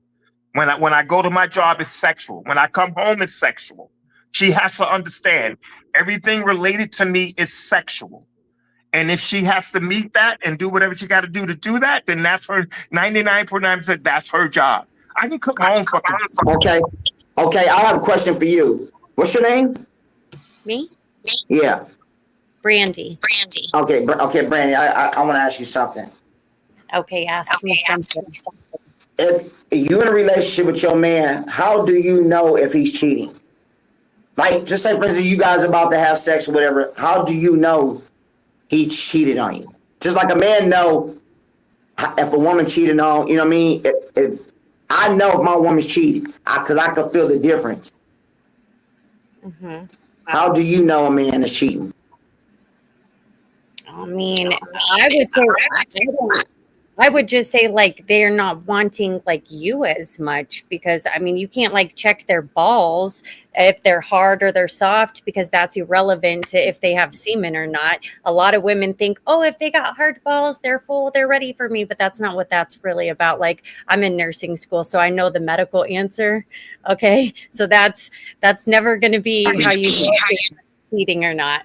When I go to my job, it's sexual. When I come home, it's sexual. She has to understand everything related to me is sexual. And if she has to meet that and do whatever she got to do that, then that's her 99.9%. That's her job. I can cook my own fucking. Okay. I have a question for you. What's your name? Me? Yeah. Brandy. Okay, Brandy. I want to ask you something. Okay, ask me something. If you're in a relationship with your man, how do you know if he's cheating? Like, just say, for instance, you guys are about to have sex or whatever. How do you know he cheated on you? Just like a man know if a woman cheated on, you know what I mean? If I know if my woman's cheating, because I can feel the difference. Mm-hmm. How do you know a man is cheating? I mean, I would say I would just say like they're not wanting like you as much, because I mean you can't like check their balls if they're hard or they're soft, because that's irrelevant to if they have semen or not. A lot of women think, oh, if they got hard balls, they're full, they're ready for me, but that's not what that's really about. Like, I'm in nursing school, so I know the medical answer. Okay, so that's never going to be how you know if you're cheating or not.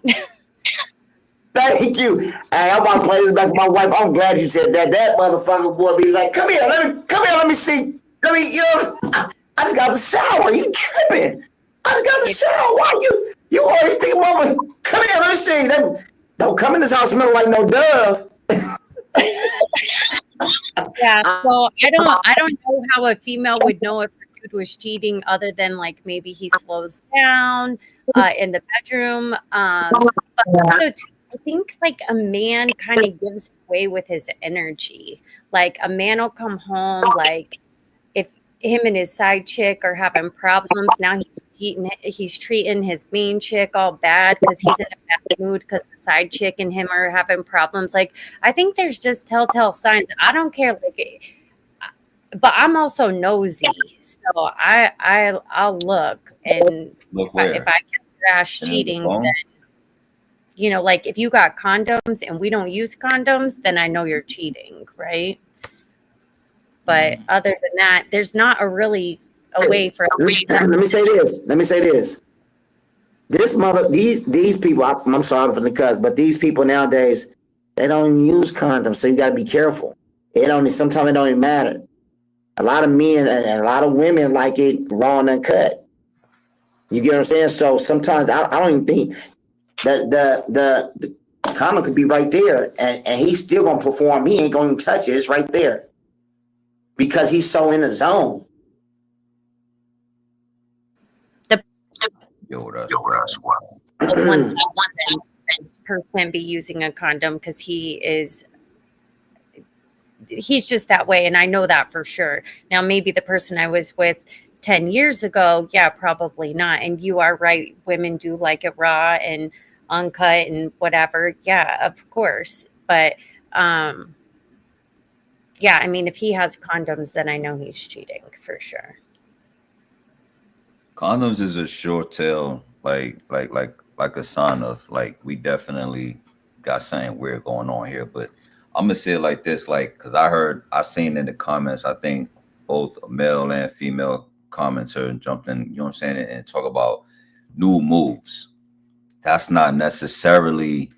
Thank you. Hey, I'm about to play this back for my wife. I'm glad you said that. That motherfucker boy be like, come here, let me see. I just got the shower. You tripping. I just got the shower. Why you always think over? Come here, let me see. Don't come in this house smelling like no dove. Yeah, so I don't know how a female would know if a dude was cheating, other than like maybe he slows down in the bedroom. But also too, I think like a man kind of gives away with his energy. Like a man will come home, like if him and his side chick are having problems, now he's treating his main chick all bad because he's in a bad mood because the side chick and him are having problems. Like, I think there's just telltale signs. I don't care, like, but I'm also nosy, so I'll look, and Look if I get trash And cheating, the phone? then you know, like if you got condoms and we don't use condoms, then I know you're cheating, right? But other than that, there's not a way for Let me say this. These people, I'm sorry for the cuss, but these people nowadays, they don't use condoms, so you got to be careful. Sometimes it don't even matter. A lot of men and a lot of women like it raw and uncut. You get what I'm saying? So sometimes I don't even think that the condom could be right there, and he's still gonna perform. He ain't gonna even touch it. It's right there because he's so in the zone. Yo, that's wild. 1% be using a condom because he's just that way, and I know that for sure. Now maybe the person I was with 10 years ago, yeah, probably not. And you are right, women do like it raw and uncut and whatever. Yeah, of course. But yeah, I mean, if he has condoms, then I know he's cheating for sure. Condoms is a short tail, like a sign of like we definitely got something weird going on here. But I'm gonna say it like this, like, because I seen in the comments, I think both a male and female commenter jumped in, you know what I'm saying, and talk about new moves. That's not necessarily.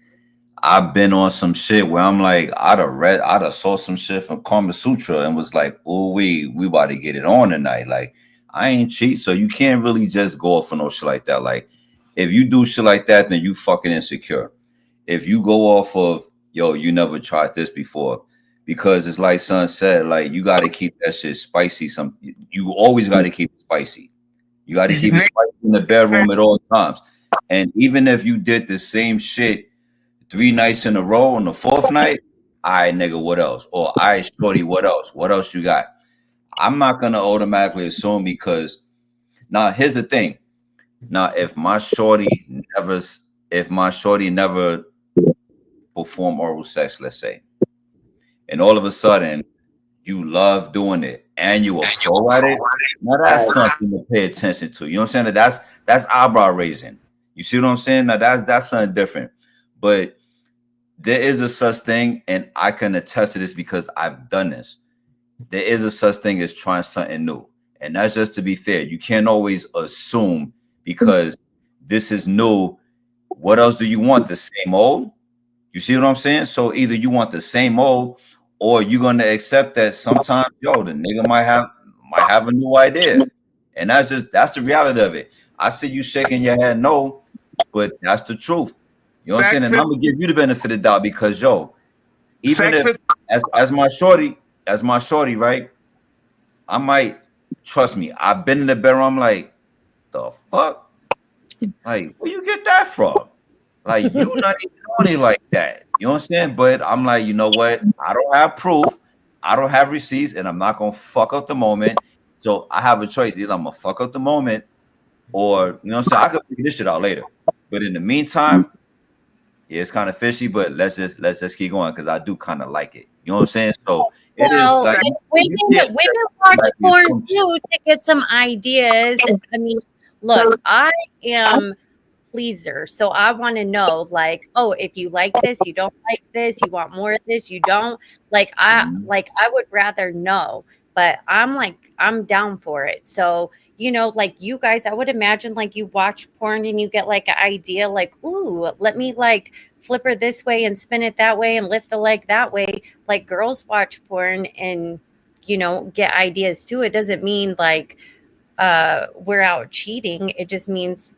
I've been on some shit where I'm like, I'd have saw some shit from Kama Sutra and was like, oh, we about to get it on tonight. Like, I ain't cheat, so you can't really just go off for no shit like that. Like, if you do shit like that, then you fucking insecure. If you go off of, yo, you never tried this before, because it's like son said, like, you got to keep that shit spicy. You always got to keep it spicy. You got to keep it spicy in the bedroom at all times. And even if you did the same shit 3 nights in a row, on the 4th night, all right, nigga, what else? Or all right, shorty, what else? What else you got? I'm not gonna automatically assume, because now here's the thing. Now, if my shorty never perform oral sex, let's say, and all of a sudden you love doing it and you a pro at it, now that's something to pay attention to. You know what I'm saying? That's eyebrow raising. You see what I'm saying? Now that's something different. But there is a such thing, and I can attest to this because I've done this. There is a such thing as trying something new. And that's just to be fair. You can't always assume because this is new. What else do you want? The same old? You see what I'm saying? So either you want the same old, or you're gonna accept that sometimes, yo, the nigga might have a new idea. And that's the reality of it. I see you shaking your head no, but that's the truth. You know what I'm saying? And I'm gonna give you the benefit of the doubt because, yo, even if as my shorty, right? I might, trust me, I've been in the bedroom. I'm like, the fuck? Like, where you get that from? Like, you not even on it like that. You know what I'm saying? But I'm like, you know what? I don't have proof. I don't have receipts, and I'm not gonna fuck up the moment. So I have a choice. Either I'm gonna fuck up the moment, or you know what I'm saying, I could figure this shit out later. But in the meantime, yeah, it's kind of fishy, but let's just keep going because I do kind of like it. You You know what I'm saying? So it is Well, like women watch porn too to get some ideas. I mean, look, I am pleaser, so I want to know, like, oh, if you like this, you don't like this, you want more of this, you don't like. I would rather know, but I'm down for it. So like you guys, I would imagine like you watch porn and you get like an idea, like, ooh, let me like flip her this way and spin it that way and lift the leg that way. Like girls watch porn and get ideas too. It doesn't mean like we're out cheating. It just means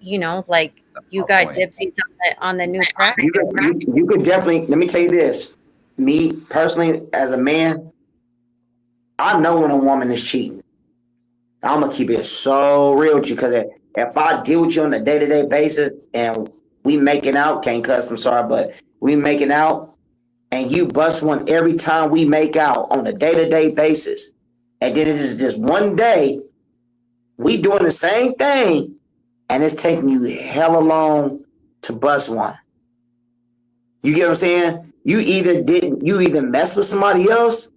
like you got dipsies on the new practice. You could definitely. Let me tell you this. Me personally, as a man, I know when a woman is cheating. I'm gonna keep it so real with you, because if I deal with you on a day-to-day basis and we making out, can't cuss, I'm sorry, but we making out, and you bust one every time we make out on a day-to-day basis, and then it is just one day we doing the same thing, and it's taking you hella long to bust one. You get what I'm saying? You either mess with somebody else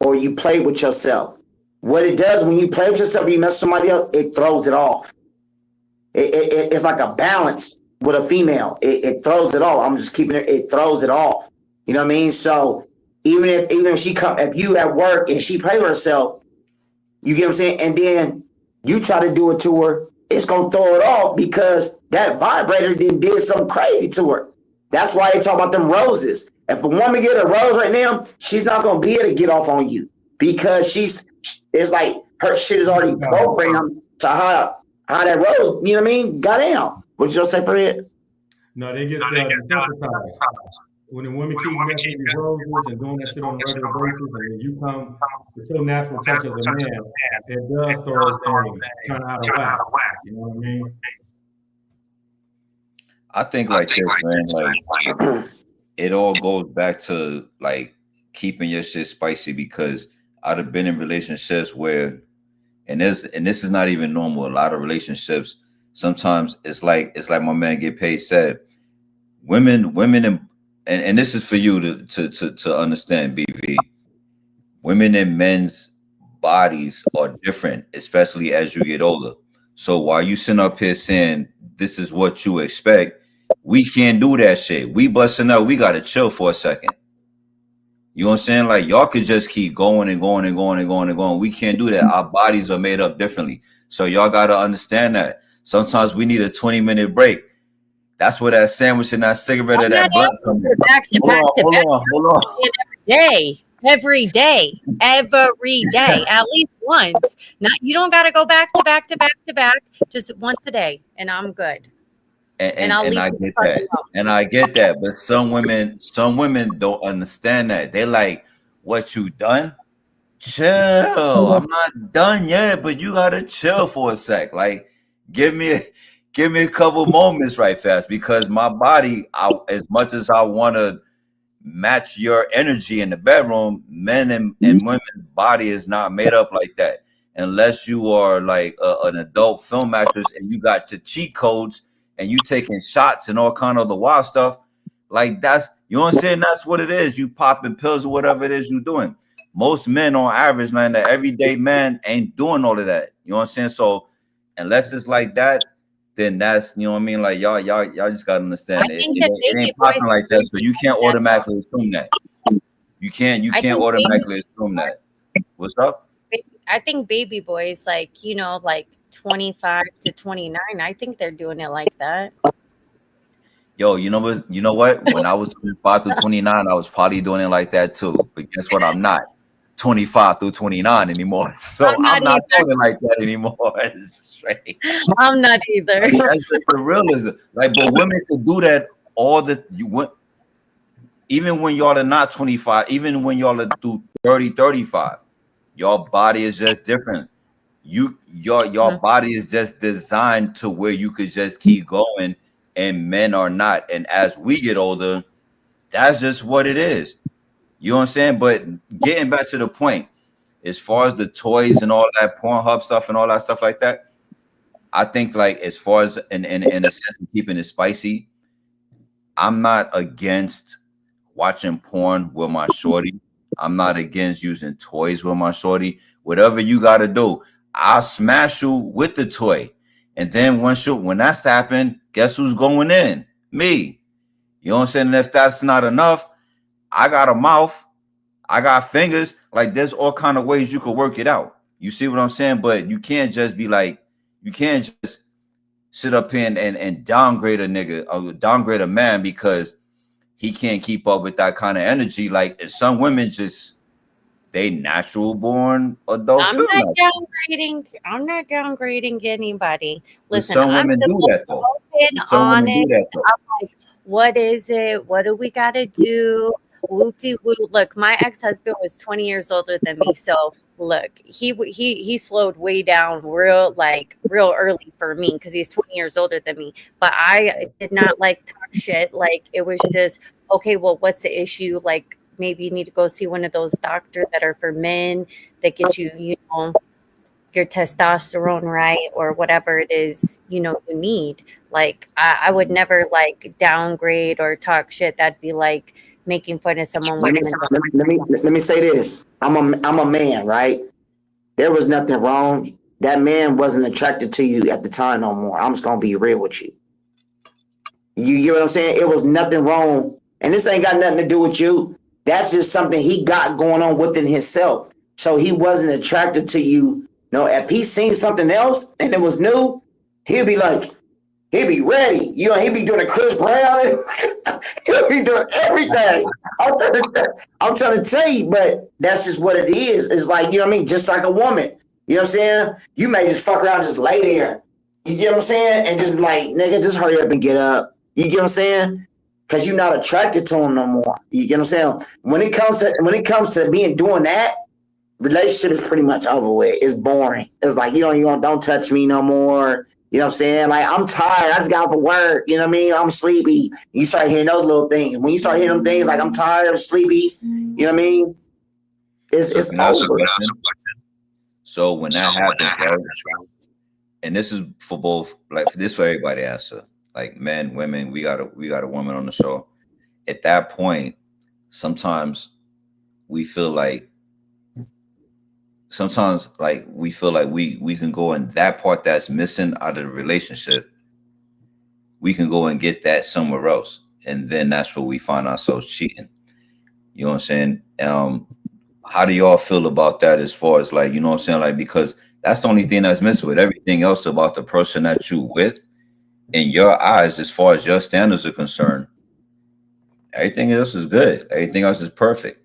or you play with yourself. What it does when you play with yourself, you mess with somebody else, it throws it off. It's like a balance with a female. It throws it off. I'm just keeping it. It throws it off. You know what I mean? So even if you at work and she play with herself, you get what I'm saying, and then you try to do it to her, it's gonna throw it off because that vibrator did something crazy to her. That's why they talk about them roses. If a woman get a rose right now, she's not gonna be able to get off on you because it's like her shit is already programmed to how that rose, you know what I mean, got down. What you gonna say for it? No, they get desensitized. When the women keep messing with roses and doing that shit on a regular basis, and then you come with your natural touch as a man, it does throw things kind of out of whack. You know what I mean? I think like this, man. Like it all goes back to like keeping your shit spicy, because I'd have been in relationships where, and this is not even normal. A lot of relationships, sometimes it's like my man Get Paid said, women, and this is for you to understand, BV. Women and men's bodies are different, especially as you get older. So while you sitting up here saying this is what you expect, we can't do that shit. We busting up. We gotta chill for a second. You know what I'm saying? Like y'all could just keep going and going and going and going and going. We can't do that. Our bodies are made up differently. So y'all gotta understand that. Sometimes we need a 20-minute break. That's where that sandwich and that cigarette or that blunt comes in. Back to back to back. Hold on. Every day, at least once. Not you don't got to go back to back to back to back. Just once a day, and I'm good. And I get that. And I get that. But some women don't understand that. They're like, what you done? Chill. I'm not done yet, but you gotta chill for a sec. Like, give me a couple moments right fast, because my body, as much as I want to match your energy in the bedroom, men and women's body is not made up like that. Unless you are like an adult film actress and you got the cheat codes and you taking shots and all kind of the wild stuff, like that's, you know what I'm saying? That's what it is. You popping pills or whatever it is you're doing. Most men on average, man, the everyday man ain't doing all of that. You know what I'm saying? So unless it's like that, then that's, you know what I mean? Like y'all just gotta understand it ain't popping like that. So you can't automatically assume that. You can't automatically assume that. What's up? I think baby boys, like, like 25 to 29, I think they're doing it like that. Yo, you know what? When I was 25 to 29, I was probably doing it like that too. But guess what? I'm not 25 through 29 anymore. So I'm not doing it like that anymore. It's straight. I'm not either. Like, that's just the realism. Like, but women could do that even when y'all are not 25, even when y'all are through 30, 35. Your body is just different. Your body is just designed to where you could just keep going, and men are not. And as we get older, that's just what it is. You know what I'm saying? But getting back to the point, as far as the toys and all that Pornhub stuff and all that stuff like that, I think like as far as in a sense of keeping it spicy, I'm not against watching porn with my shorty. I'm not against using toys with my shorty. Whatever you got to do, I'll smash you with the toy. And then when that's happened, guess who's going in? Me. You know what I'm saying? And if that's not enough, I got a mouth, I got fingers. Like there's all kind of ways you could work it out. You see what I'm saying? But you can't just be like, you can't just sit up here and downgrade a nigga or downgrade a man because he can't keep up with that kind of energy. Like some women just they natural born adult. I'm not downgrading. I'm not downgrading anybody. Listen, some I'm women the do most that though. open, Some women do honest. that though. I'm like, what is it? What do we got to do? Whoop-de-whoop. Look, my ex-husband was 20 years older than me, so look, he slowed way down real early for me because he's 20 years older than me. But I did not like talk shit. Like it was just okay. Well, what's the issue? Like maybe you need to go see one of those doctors that are for men that get you, you know, your testosterone right or whatever it is, you know, you need. Like I would never like downgrade or talk shit. That'd be like making fun of someone with let me say this. I'm a man, right? There was nothing wrong. That man wasn't attracted to you at the time no more. I'm just gonna be real with you. You get what I'm saying? It was nothing wrong. And this ain't got nothing to do with you. That's just something he got going on within himself. So he wasn't attracted to you. No, if he seen something else and it was new, he'd be like, he'd be ready. You know, he'd be doing a Chris Brown. He'll be doing everything. I'm trying to tell you, but that's just what it is. It's like, you know what I mean? Just like a woman. You know what I'm saying? You may just fuck around, just lay there. You get what I'm saying? And just like, nigga, just hurry up and get up. You get what I'm saying? Because you're not attracted to him no more. You get what I'm saying? When it comes to being doing that, relationship is pretty much over with. It's boring. It's like you don't touch me no more. You know what I'm saying? Like I'm tired. I just got off of work. You know what I mean? I'm sleepy. You start hearing those little things. When you start hearing them things like I'm tired, I'm sleepy. You know what I mean? It's over. So when that happens, right? And this is for both, like this for everybody to answer. Like men, women, we got a woman on the show. At that point, sometimes we feel like we can go in that part that's missing out of the relationship. We can go and get that somewhere else. And then that's where we find ourselves cheating. You know what I'm saying? How do y'all feel about that as far as like, you know what I'm saying? Like, because that's the only thing that's missing with everything else about the person that you with. In your eyes, as far as your standards are concerned, everything else is good. Everything else is perfect.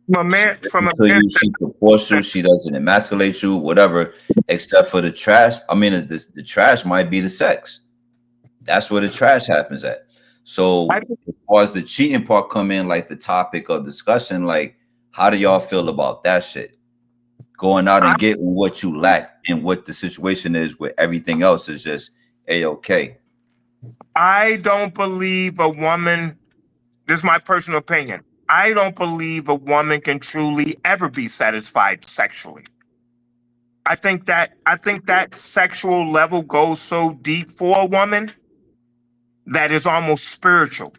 She supports you, she doesn't emasculate you, whatever, except for the trash. I mean, the trash might be the sex. That's where the trash happens at. So as far as the cheating part come in, like the topic of discussion, like how do y'all feel about that shit? Going out and getting what you lack and what the situation is where everything else is just A-okay. I don't believe a woman, this is my personal opinion, I don't believe a woman can truly ever be satisfied sexually. I think that sexual level goes so deep for a woman that is almost spiritual.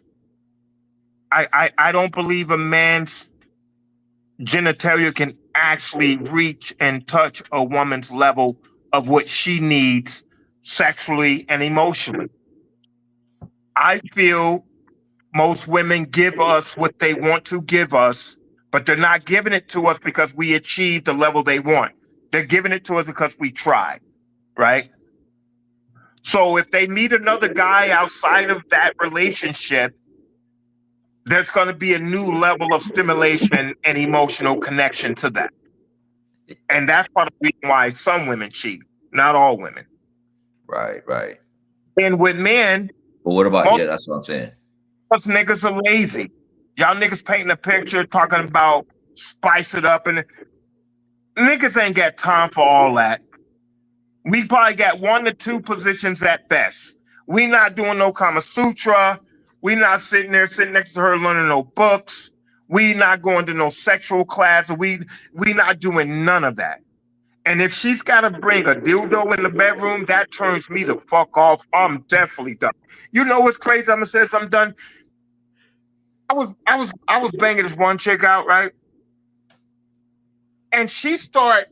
I don't believe a man's genitalia can actually reach and touch a woman's level of what she needs sexually and emotionally. I feel most women give us what they want to give us, but they're not giving it to us because we achieved the level they want. They're giving it to us because we tried, right? So if they meet another guy outside of that relationship, there's going to be a new level of stimulation and emotional connection to that. And that's part of the reason why some women cheat, not all women. Right. And with men, but what about that's what I'm saying. Most niggas are lazy. Y'all niggas painting a picture talking about spice it up, and niggas ain't got time for all that. We probably got 1 to 2 positions at best. We not doing no Kama Sutra. We not sitting next to her learning no books. We not going to no sexual class. We not doing none of that. And if she's got to bring a dildo in the bedroom, that turns me the fuck off. I'm definitely done. You know what's crazy? I'm gonna say I'm done. I was banging this one chick out, right? and she start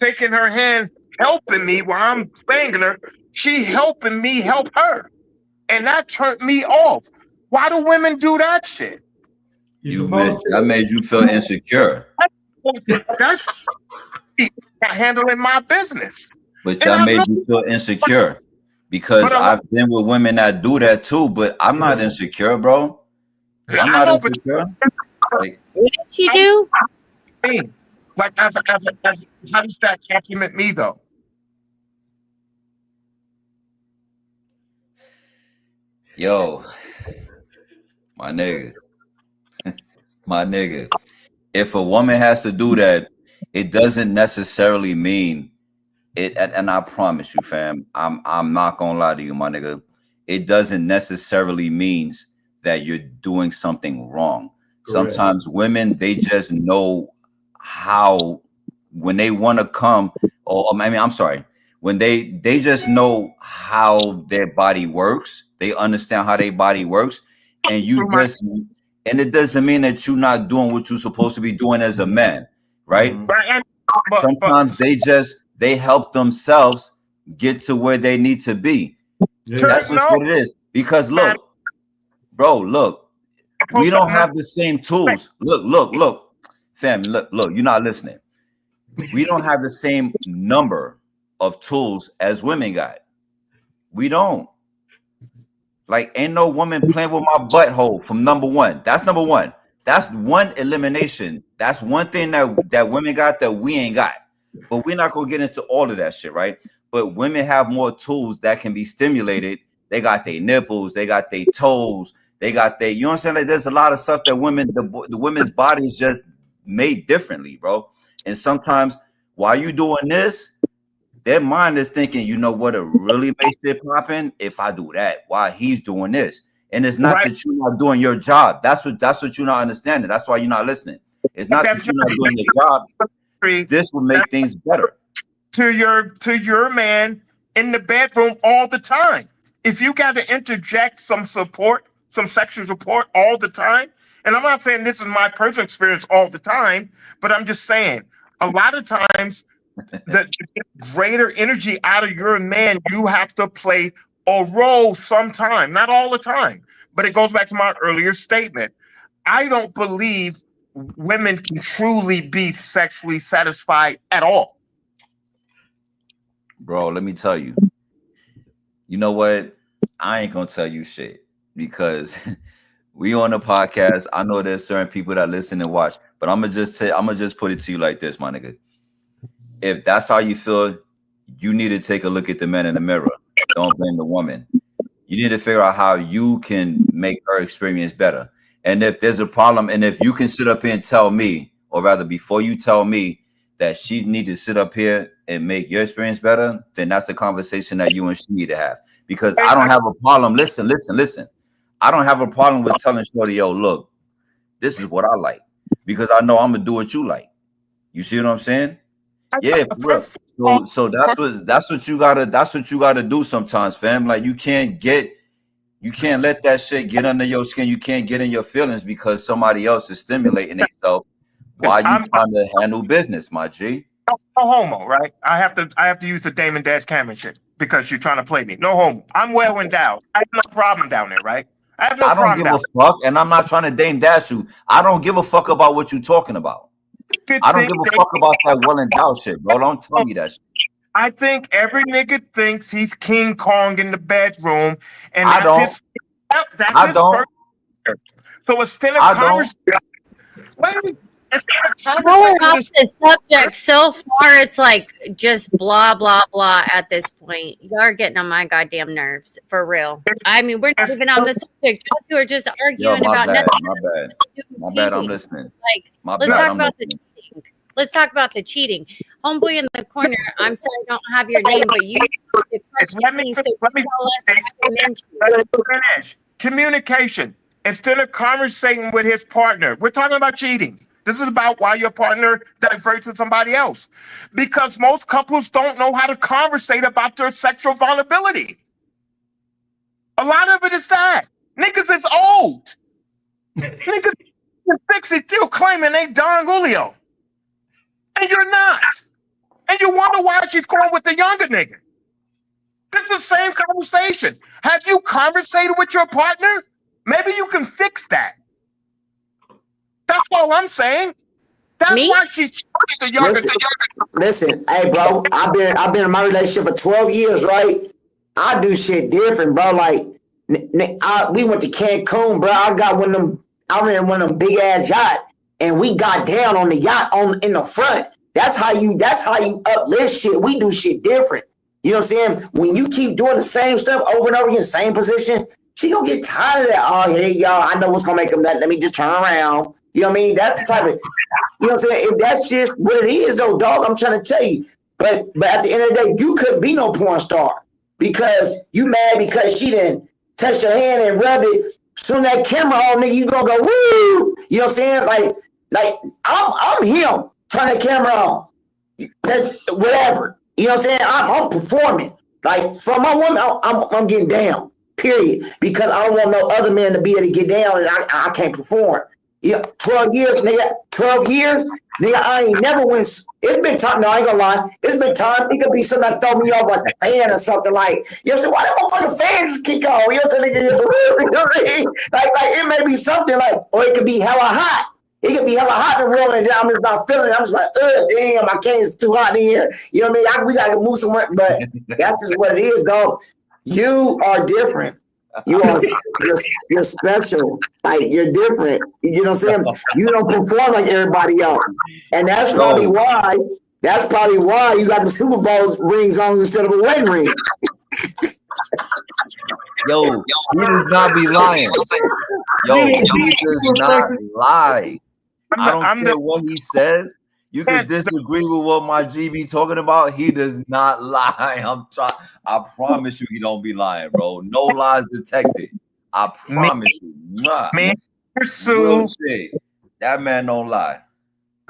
taking her hand, helping me while I'm spanking her. She helping me help her, and that turned me off. Why do women do that shit? That made you feel insecure. That's not handling my business. But And that I made know, you feel insecure because but a lot, I've been with women that do that too. But I'm not insecure, bro. I'm I not know, but insecure. Like, What did she do? like as how does that compliment me though? yo, my nigga, my nigga. If a woman has to do that, it doesn't necessarily mean it. And I promise you, fam, I'm not gonna lie to you, my nigga. It doesn't necessarily means that you're doing something wrong. Correct. Sometimes women, they just know how, when they want to come, or I mean, I'm sorry, when they just know how their body works. They understand how their body works, and you Through my just, and it doesn't mean that you're not doing what you're supposed to be doing as a man, right? Mhm. right, but Sometimes they help themselves get to where they need to be. Yeah. That's turn just no, what it is. Because man, look, bro, look, we don't have the same tools. Look, fam, look, you're not listening. We don't have the same number of tools as women got. We don't. Like, ain't no woman playing with my butthole from number one. That's number one. That's one elimination. That's one thing that women got that we ain't got. But we're not gonna get into all of that shit, right? But women have more tools that can be stimulated. They got their nipples, they got their toes, they got their, you know what I'm saying? Like, there's a lot of stuff that the women's body is just made differently, bro. And sometimes while you doing this, their mind is thinking, you know what, it really makes it popping if I do that while he's doing this. And it's not right. that you're not doing your job. That's what you're not understanding. That's why you're not listening. It's not that That's you're not not doing your job. This will make things better. to your man in the bedroom all the time. If you got to interject some support, some sexual support all the time, and I'm not saying this is my personal experience all the time, but I'm just saying a lot of times the greater energy out of your man, you have to play a role sometime, not all the time. But it goes back to my earlier statement. I don't believe women can truly be sexually satisfied at all. Bro, let me tell you. You know what? I ain't gonna tell you shit because we on the podcast. I know there's certain people that listen and watch, but I'm gonna just put it to you like this, my nigga. If that's how you feel, you need to take a look at the man in the mirror. Don't blame the woman. You need to figure out how you can make her experience better. And if there's a problem, and if you can sit up here and tell me, or rather before you tell me that she need to sit up here and make your experience better, then that's a conversation that you and she need to have. Because I don't have a problem. Listen. I don't have a problem with telling Shorty, yo, look, this is what I like. Because I know I'm gonna do what you like. You see what I'm saying? Yeah, for real. So that's what you gotta do sometimes, fam. Like you can't let that shit get under your skin. You can't get in your feelings because somebody else is stimulating themselves while you I'm trying to handle business, my G. no homo, right? I have to use the Damon Dash Cameron shit because you're trying to play me. No homo. I'm well endowed. I have no problem down there, right? I have no I don't problem give a down fuck, and I'm not trying to Dame Dash you. I don't give a fuck about what you talking about. there. I don't give a fuck about that well endowed shit, bro. Don't tell me that shit. I think every nigga thinks he's King Kong in the bedroom, and I that's don't. that's I his don't. first. So instead of I don't. conversation, instead of Going conversating off this, the subject so far, it's like just blah blah blah at this point. You are getting on my goddamn nerves for real. I mean, we're not even on the subject. You two are just Yo, arguing my about bad. nothing. My bad. My bad. I'm listening. Like, My let's bad. talk I'm about the listening. cheating. Let's talk about the cheating. Homeboy in the corner. I'm sorry, I don't have your name, but you question let me me, so let you me tell us how to mention. finish. Communication. Instead of conversating with his partner, we're talking about cheating. This is about why your partner diverts to somebody else. Because most couples don't know how to conversate about their sexual vulnerability. A lot of it is that. Niggas is old. Niggas is 60 still claiming they Don Julio. And you're not. And you wonder why she's going with the younger nigga. It's the same conversation. Have you conversated with your partner? Maybe you can fix that. That's all I'm saying. That's Me? why she's the younger. Listen, hey, bro, I've been in my relationship for 12 years, right? I do shit different, bro. Like, we went to Cancun, bro. I went in one of them big ass yachts, and we got down on the yacht in the front. That's how you uplift shit. We do shit different. You know what I'm saying? When you keep doing the same stuff over and over again, same position, she gonna get tired of that. Oh, hey, y'all, I know what's gonna make them that. Let me just turn around. You know what I mean? That's the type of, you know what I'm saying? If that's just what it is, though, dog, I'm trying to tell you. But at the end of the day, you couldn't be no porn star because you mad because she didn't touch your hand and rub it. Soon that camera on, nigga, you gonna go, woo! You know what I'm saying? Like I'm him. Turn the camera on. That's whatever. You know what I'm saying? I'm performing. Like, for my woman, I'm getting down, period. Because I don't want no other man to be able to get down and I can't perform. Yeah, 12 years, nigga. 12 years, nigga. I ain't never win. It's been time. No, I ain't gonna lie. It's been time. It could be something that throw me off like a fan or something like. You know what I'm saying? Why that motherfucking fans kick on? You know what I'm saying? You know what I mean? Like it may be something like, or it could be hella hot. It could be hella hot in the room, and then I'm just not feeling it. I'm just like, damn, I can't. It's too hot in here. You know what I mean? We gotta move somewhere. But that's just what it is, dog. You are different. You're special. Like, you're different. You know what I'm saying? You don't perform like everybody else. And that's probably why you got the Super Bowl rings on instead of a wedding ring. Yo, he does not be lying. Yo, he does not lie. I don't care what he says. You can disagree with what my G be talking about. He does not lie. I promise you, he don't be lying, bro. No lies detected. I promise you. Man, that man don't lie.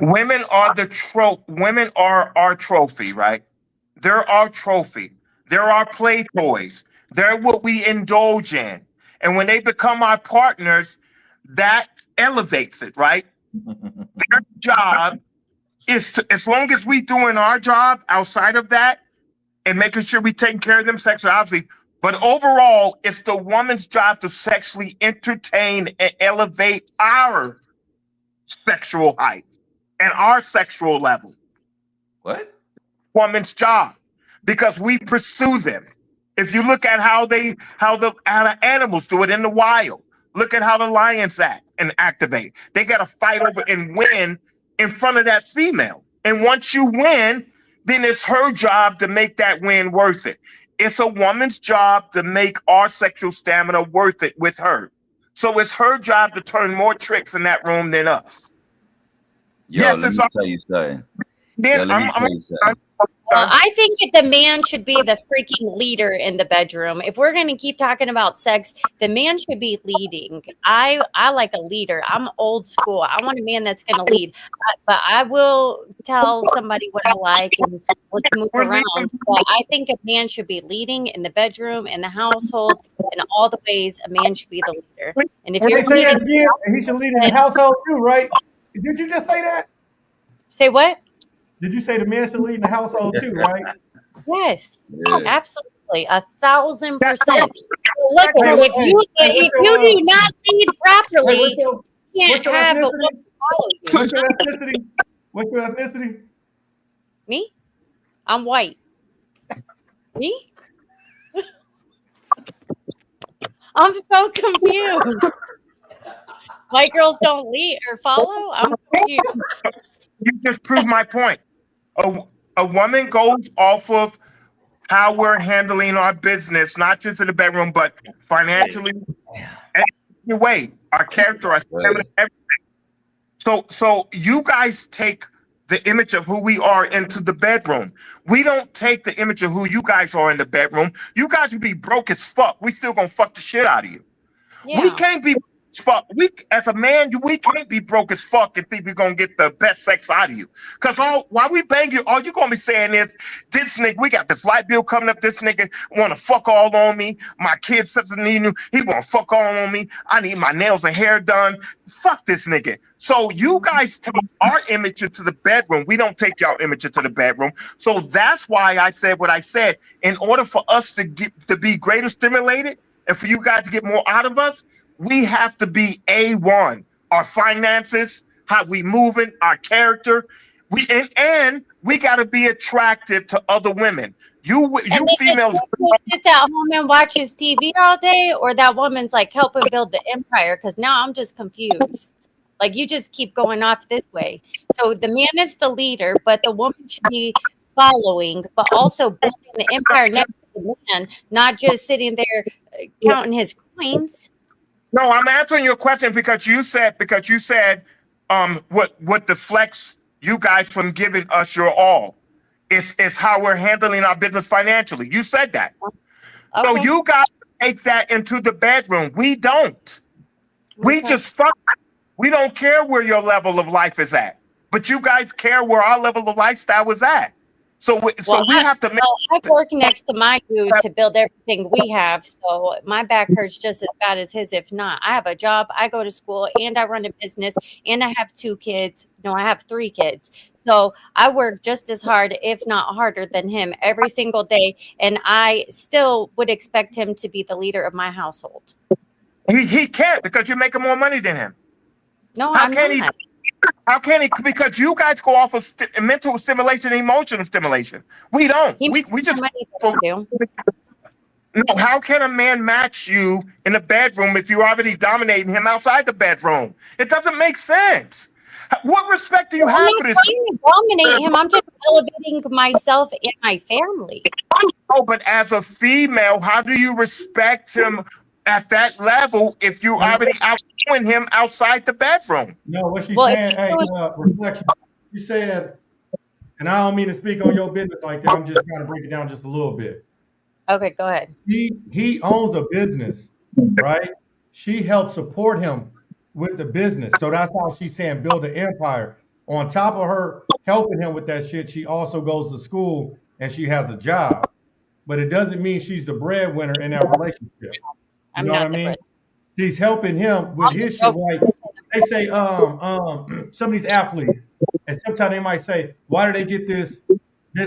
Women are Women are our trophy, right? They're our trophy. They're our play toys. They're what we indulge in. And when they become our partners, that elevates it, right? Their job is to, as long as we doing our job outside of that and making sure we taking care of them sexually, obviously, but overall, it's the woman's job to sexually entertain and elevate our sexual height and our sexual level. What? Woman's job, because we pursue them. If you look at how the animals do it in the wild, look at how the lions act and activate. They got to fight over and win in front of that female. And once you win, then it's her job to make that win worth it. It's a woman's job to make our sexual stamina worth it with her. So it's her job to turn more tricks in that room than us. Yo, yes, let me tell you something. Well, I think that the man should be the freaking leader in the bedroom. If we're going to keep talking about sex, the man should be leading. I like a leader. I'm old school. I want a man that's going to lead. But I will tell somebody what I like and let's move around. But I think a man should be leading in the bedroom, in the household, in all the ways a man should be the leader. And if you're leading, he should lead in the household too, right? Did you just say that? Say what? Did you say the man should lead in the household too, right? Yes, absolutely, 1,000%. Look, if you do not lead properly, you can't have a woman follow you. What's your ethnicity? What's your ethnicity? Me? I'm white. Me? I'm so confused. White girls don't lead or follow? I'm confused. You just proved my point. A woman goes off of how we're handling our business, not just in the bedroom, but financially, every way, our character, our stamina, everything. So you guys take the image of who we are into the bedroom. We don't take the image of who you guys are in the bedroom. You guys would be broke as fuck. We still gonna fuck the shit out of you. Yeah. We can't be as fuck. We, as a man, we can't be broke as fuck and think we're gonna get the best sex out of you. Cause while we bang you, all you gonna be saying is, this nigga, we got this light bill coming up. This nigga wanna fuck all on me. My kid says he wanna fuck all on me. I need my nails and hair done. Fuck this nigga. So you guys take our image into the bedroom. We don't take y'all image into the bedroom. So that's why I said what I said. In order for us to be greater stimulated and for you guys to get more out of us, we have to be A1. Our finances, how we moving, our character. And we got to be attractive to other women. You females sits at home and watches TV all day, or that woman's like helping build the empire. Because now I'm just confused. Like, you just keep going off this way. So the man is the leader, but the woman should be following, but also building the empire next to the man, not just sitting there counting his coins. No, I'm answering your question because you said what deflects you guys from giving us your all is how we're handling our business financially. You said that. Okay. So you guys take that into the bedroom. We don't. We just fuck. We don't care where your level of life is at, but you guys care where our level of lifestyle is at. So we have to make. I work next to my dude to build everything we have, so my back hurts just as bad as his, if not. I have a job, I go to school, and I run a business, and I have 2 kids. No, I have 3 kids. So I work just as hard, if not harder, than him every single day, and I still would expect him to be the leader of my household. He can't, because you're making more money than him. No, I'm not. How can he? Because you guys go off of mental stimulation, emotional stimulation. We don't. We just. No. How can a man match you in the bedroom if you're already dominating him outside the bedroom? It doesn't make sense. What respect do you have for this? I'm not trying to dominate him. I'm just elevating myself and my family. Oh, but as a female, how do you respect him at that level if you already outdoing him outside the bedroom? No, what she's saying, reflection. You said, and I don't mean to speak on your business like that. I'm just trying to break it down just a little bit. Okay, go ahead. He owns a business, right? She helps support him with the business. So that's how she's saying build an empire. On top of her helping him with that shit, she also goes to school and she has a job. But it doesn't mean she's the breadwinner in that relationship. You know what I mean? She's helping him with his shit. Like they say, some of these athletes, and sometimes they might say, why do they get this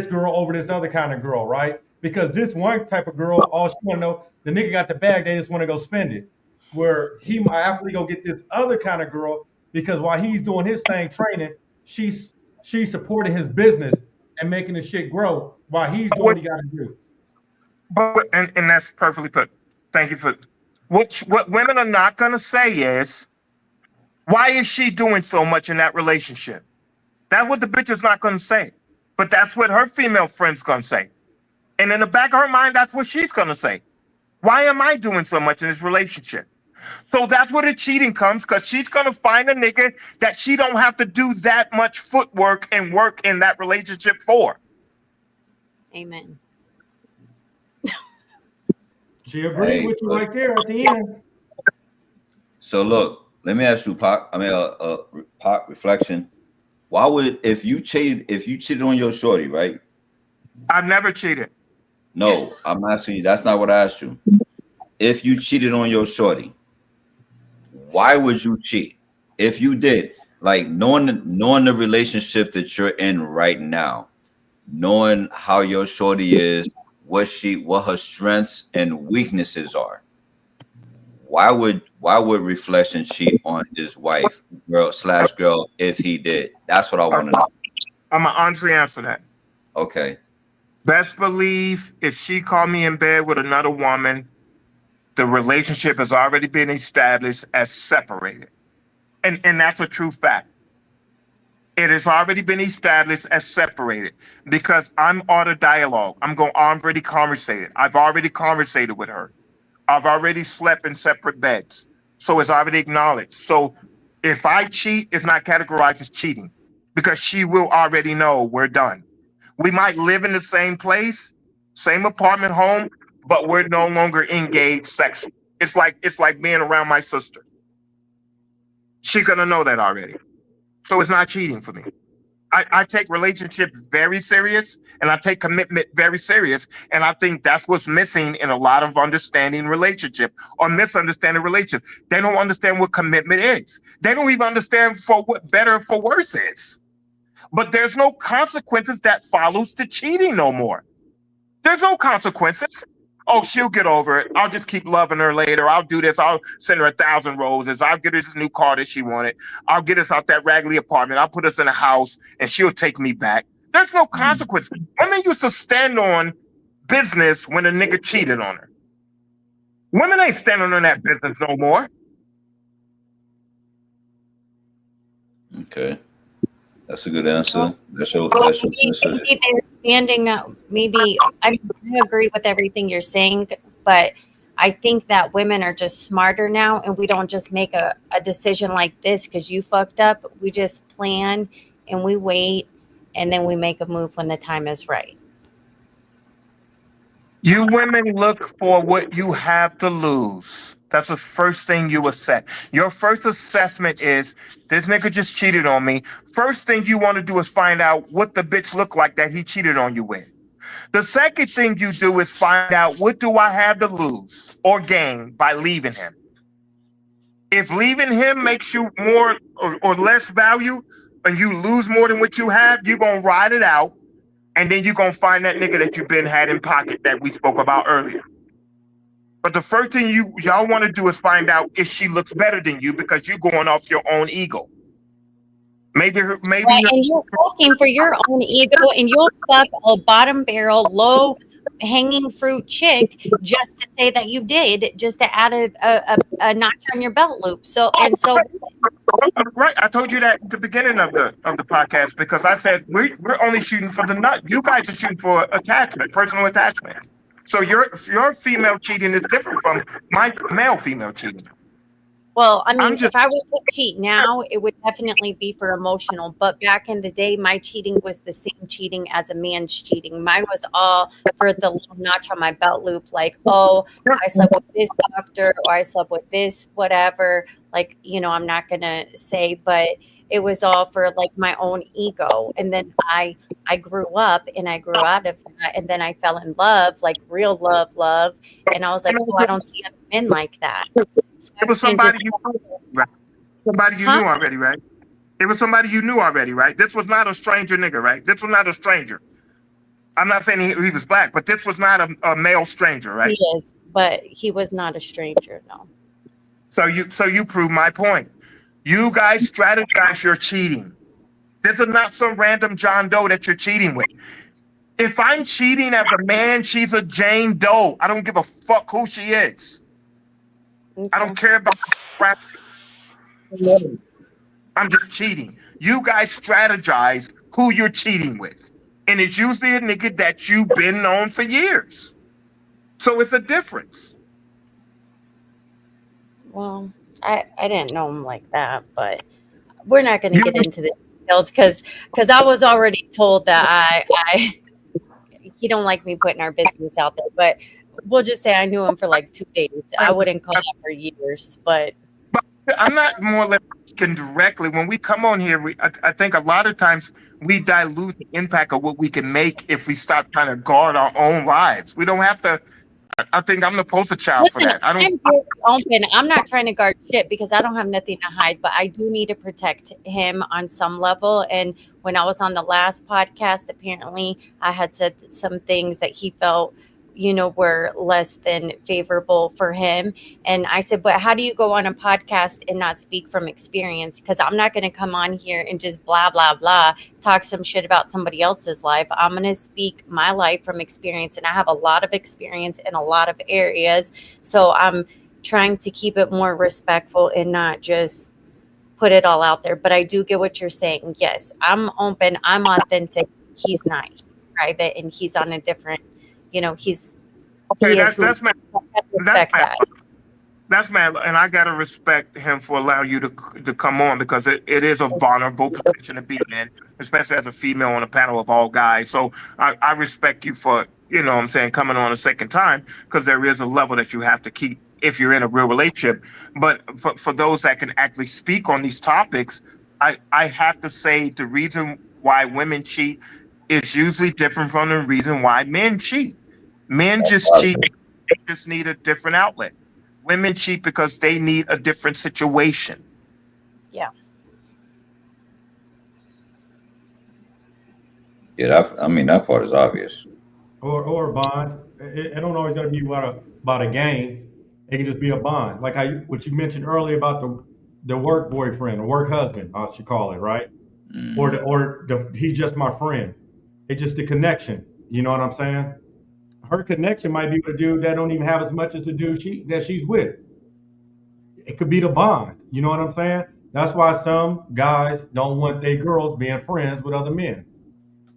girl over this other kind of girl, right? Because this one type of girl, all she want to know, the nigga got the bag, they just want to go spend it. Where my athlete go get this other kind of girl because while he's doing his thing training, she's supporting his business and making the shit grow while he's doing what he got to do. But and that's perfectly put. Thank you for what women are not gonna say is, why is she doing so much in that relationship? That's what the bitch is not gonna say. But that's what her female friend's gonna say. And in the back of her mind, that's what she's gonna say. Why am I doing so much in this relationship? So that's where the cheating comes, because she's gonna find a nigga that she don't have to do that much footwork and work in that relationship for. Amen. She agreed with you right there at the end. So look, let me ask you, Pac. Pac, reflection. Why would if you cheated on your shorty, right? I've never cheated. No, I'm asking you. That's not what I asked you. If you cheated on your shorty, why would you cheat? If you did, like knowing the relationship that you're in right now, knowing how your shorty is, what her strengths and weaknesses are, why would Reflection cheat on his wife, girl if he did? That's what I want to know. I'm gonna honestly answer that. Okay. Best believe if she called me in bed with another woman, the relationship has already been established as separated. And that's a true fact. It has already been established as separated because I'm on a dialogue. I'm already conversated. I've already conversated with her. I've already slept in separate beds. So it's already acknowledged. So if I cheat, it's not categorized as cheating because she will already know we're done. We might live in the same place, same apartment home, but we're no longer engaged sexually. It's like being around my sister. She's gonna know that already. So it's not cheating for me. I take relationships very serious and I take commitment very serious. And I think that's what's missing in a lot of understanding relationship or misunderstanding relationship. They don't understand what commitment is. They don't even understand for what better and for worse is. But there's no consequences that follows to cheating no more. There's no consequences. Oh, she'll get over it. I'll just keep loving her later. I'll do this. I'll send her 1,000 roses. I'll get her this new car that she wanted. I'll get us out that raggedy apartment. I'll put us in a house and she'll take me back. There's no consequence. Women used to stand on business when a nigga cheated on her. Women ain't standing on that business no more. Okay. That's a good answer. That's your Well, answer. maybe they're standing up. Maybe I agree with everything you're saying, but I think that women are just smarter now, and we don't just make a decision like this because you fucked up. We just plan and we wait, and then we make a move when the time is right. You women look for what you have to lose. That's the first thing you assess. Your first assessment is this nigga just cheated on me. First thing you want to do is find out what the bitch looked like that he cheated on you with. The second thing you do is find out what do I have to lose or gain by leaving him. If leaving him makes you more or less value and you lose more than what you have, you're going to ride it out. And then you're going to find that nigga that you've been had in pocket that we spoke about earlier. But the first thing y'all want to do is find out if she looks better than you because you're going off your own ego. Maybe. Right, and you're looking for your own ego, and you'll fuck a bottom barrel, low hanging fruit chick just to say that you did, just to add a notch on your belt loop. So Right, I told you that at the beginning of the podcast because I said we're only shooting for the nut. You guys are shooting for attachment, personal attachment. So your female cheating is different from my male female cheating. well, I mean, if I were to cheat now, it would definitely be for emotional. But back in the day, my cheating was the same cheating as a man's cheating. Mine was all for the little notch on my belt loop, like, oh, I slept with this doctor or I slept with this, whatever. Like, I'm not going to say, but it was all for like my own ego. And then I grew up and I grew out of that. And then I fell in love, like real love. And I was like, oh, I don't see other men like that. So it was somebody you knew already, right? It was somebody you knew already, right? This was not a stranger nigga, right? This was not a stranger. I'm not saying he was black, but this was not a male stranger, right? He is, but he was not a stranger, no. So you prove my point. You guys strategize your cheating. This is not some random John Doe that you're cheating with. If I'm cheating as a man, she's a Jane Doe. I don't give a fuck who she is. Okay. I don't care about crap. I'm just cheating. You guys strategize who you're cheating with. And it's usually a nigga that you've been known for years. So it's a difference. Well, I didn't know him like that, but we're not going to get into the details because I was already told that he don't like me putting our business out there, but we'll just say I knew him for like 2 days. I wouldn't call that for years, but I'm not more or less directly. When we come on here, I think a lot of times we dilute the impact of what we can make if we stop trying to guard our own lives. We don't have to. I think I'm the poster child for that. I'm very open. I'm not trying to guard shit because I don't have nothing to hide, but I do need to protect him on some level. And when I was on the last podcast, apparently I had said some things that he felt, were less than favorable for him. And I said, but how do you go on a podcast and not speak from experience? Because I'm not going to come on here and just blah, blah, blah, talk some shit about somebody else's life. I'm going to speak my life from experience. And I have a lot of experience in a lot of areas. So I'm trying to keep it more respectful and not just put it all out there. But I do get what you're saying. Yes, I'm open. I'm authentic. He's not. He's private and he's on a different, he's okay. That's man. That's man, and I gotta respect him for allowing you to come on because it is a vulnerable position to be in, especially as a female on a panel of all guys. So I respect you for what I'm saying, coming on a second time because there is a level that you have to keep if you're in a real relationship. But for those that can actually speak on these topics, I have to say the reason why women cheat is usually different from the reason why men cheat. Men just cheat, they just need a different outlet. Women cheat because they need a different situation. Yeah. Yeah, that part is obvious. Or a bond. It don't always got to be about a game. It can just be a bond, like what you mentioned earlier about the work boyfriend, the work husband, I should call it, right? He's just my friend. It's just the connection. You know what I'm saying? Her connection might be with a dude that don't even have as much as the dude that she's with. It could be the bond. You know what I'm saying? That's why some guys don't want their girls being friends with other men,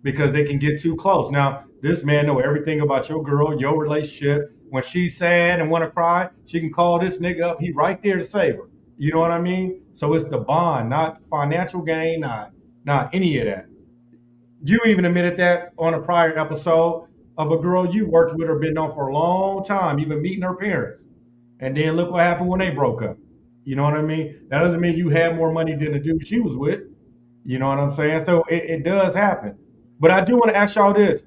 because they can get too close. Now, this man know everything about your girl, your relationship. When she's sad and want to cry, she can call this nigga up. He right there to save her. You know what I mean? So it's the bond, not financial gain, not any of that. You even admitted that on a prior episode of a girl you worked with or been on for a long time, even meeting her parents. And then look what happened when they broke up. You know what I mean? That doesn't mean you had more money than the dude she was with. You know what I'm saying? So it does happen. But I do want to ask y'all this.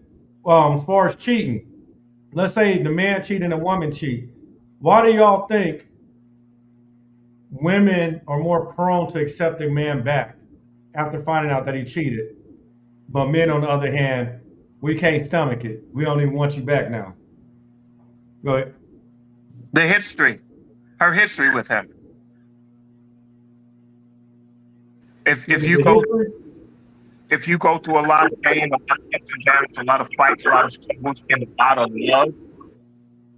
As far as cheating, let's say the man cheat and the woman cheat. Why do y'all think women are more prone to accept a man back after finding out that he cheated? But men, on the other hand, we can't stomach it. We don't even want you back now. Go ahead. The history, her history with him. If you go through a lot of pain, a lot of ups and downs, a lot of fights, a lot of struggles, and a lot of love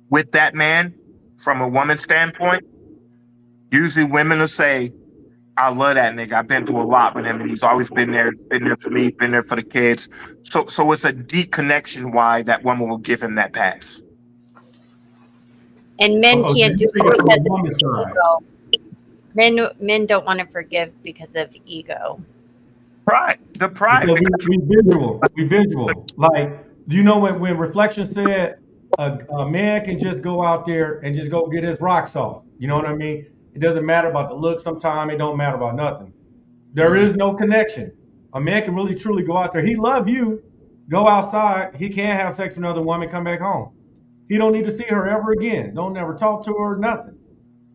with that man, from a woman's standpoint, usually women will say, I love that nigga. I've been through a lot with him, and he's always been there for me, been there for the kids. So it's a deep connection why that woman will give him that pass. And men can't do it because of ego. Men don't want to forgive because of ego. Pride. The pride. Because we visual. Like, do you know when Reflection said a man can just go out there and just go get his rocks off? You know what I mean? It doesn't matter about the look. Sometimes it don't matter about nothing. There is no connection. A man can really truly go out there. He love you. Go outside. He can't have sex with another woman. Come back home. He don't need to see her ever again. Don't ever talk to her. Nothing.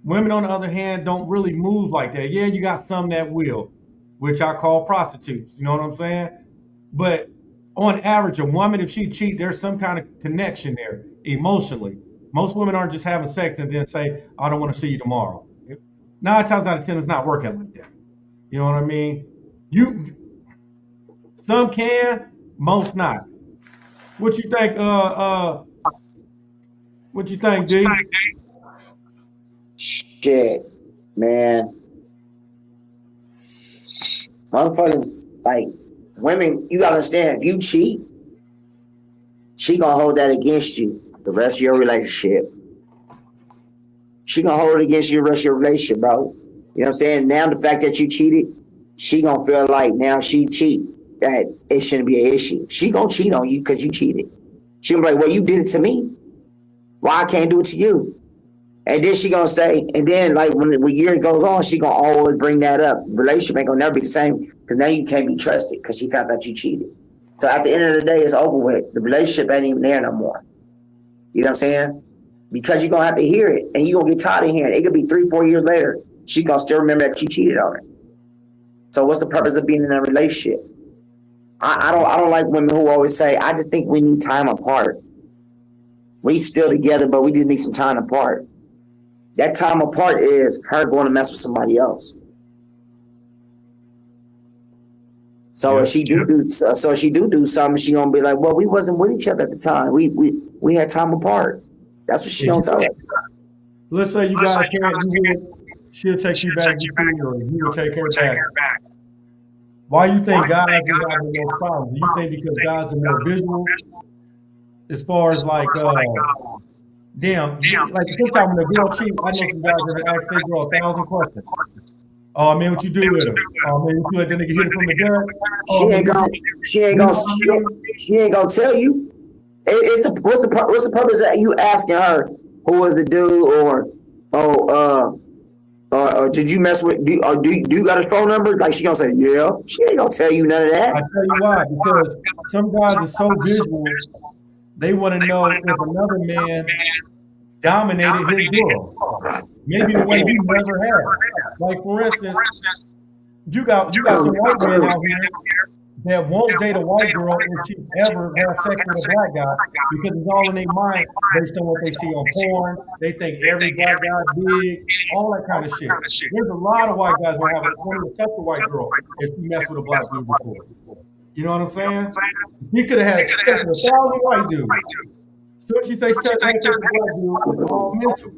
Women, on the other hand, don't really move like that. Yeah, you got some that will, which I call prostitutes. You know what I'm saying? But on average, a woman, if she cheat, there's some kind of connection there emotionally. Most women aren't just having sex and then say, I don't want to see you tomorrow. 9 times out of 10, it's not working like that. You know what I mean? Some can, most not. What you think, D? Shit, man. Motherfuckers, like, women, you gotta understand, if you cheat, she gonna hold that against you the rest of your relationship. She gonna hold it against you the rest of your relationship, bro. You know what I'm saying? Now the fact that you cheated, she gonna feel like now she cheat, that it shouldn't be an issue. She gonna cheat on you because you cheated. She gonna be like, well, you did it to me. Why I can't do it to you? And then she gonna say, and then like when years goes on, she gonna always bring that up. Relationship ain't gonna never be the same because now you can't be trusted because she found out you cheated. So at the end of the day, it's over with. The relationship ain't even there no more. You know what I'm saying? Because you're gonna have to hear it and you're gonna get tired of hearing it. It could be 3-4 years later, she gonna still remember that she cheated on her. So what's the purpose of being in a relationship? I don't like women who always say, I just think we need time apart. We still together, but we just need some time apart. That time apart is her going to mess with somebody else. So if she do something, she gonna be like, well, we wasn't with each other at the time. We had time apart. That's what she don't do. Let's say you guys can't. She'll take you back, or you will take her back. Why you think guys are having more problems? Do you think because guys are more visual, as far as like, damn, like sometimes when a girl cheats, I know some guys that ask their girl 1,000 questions. Oh man, what you do with her? Oh man, you feel like that nigga hit her from the gut? She ain't gonna tell you. What's the purpose that you asking her who was the dude, or oh, did you mess with? Do you got his phone number? Like she gonna say, yeah. She ain't gonna tell you none of that. I tell you why, because some guys are so visual, they want to know if another man dominated his girl, maybe the way he never had. Like for instance, you got some white men out here that won't date a white girl if she ever has sex with a black guy because it's all in their mind based on what they see on porn. They think every black guy big, all that kind of shit. There's a lot of white guys that won't even touch a white girl if she messed with a black dude before. You know what I'm saying? He could have had sex with 1,000 white dudes. So if she takes sex with a black dude, it's all mental.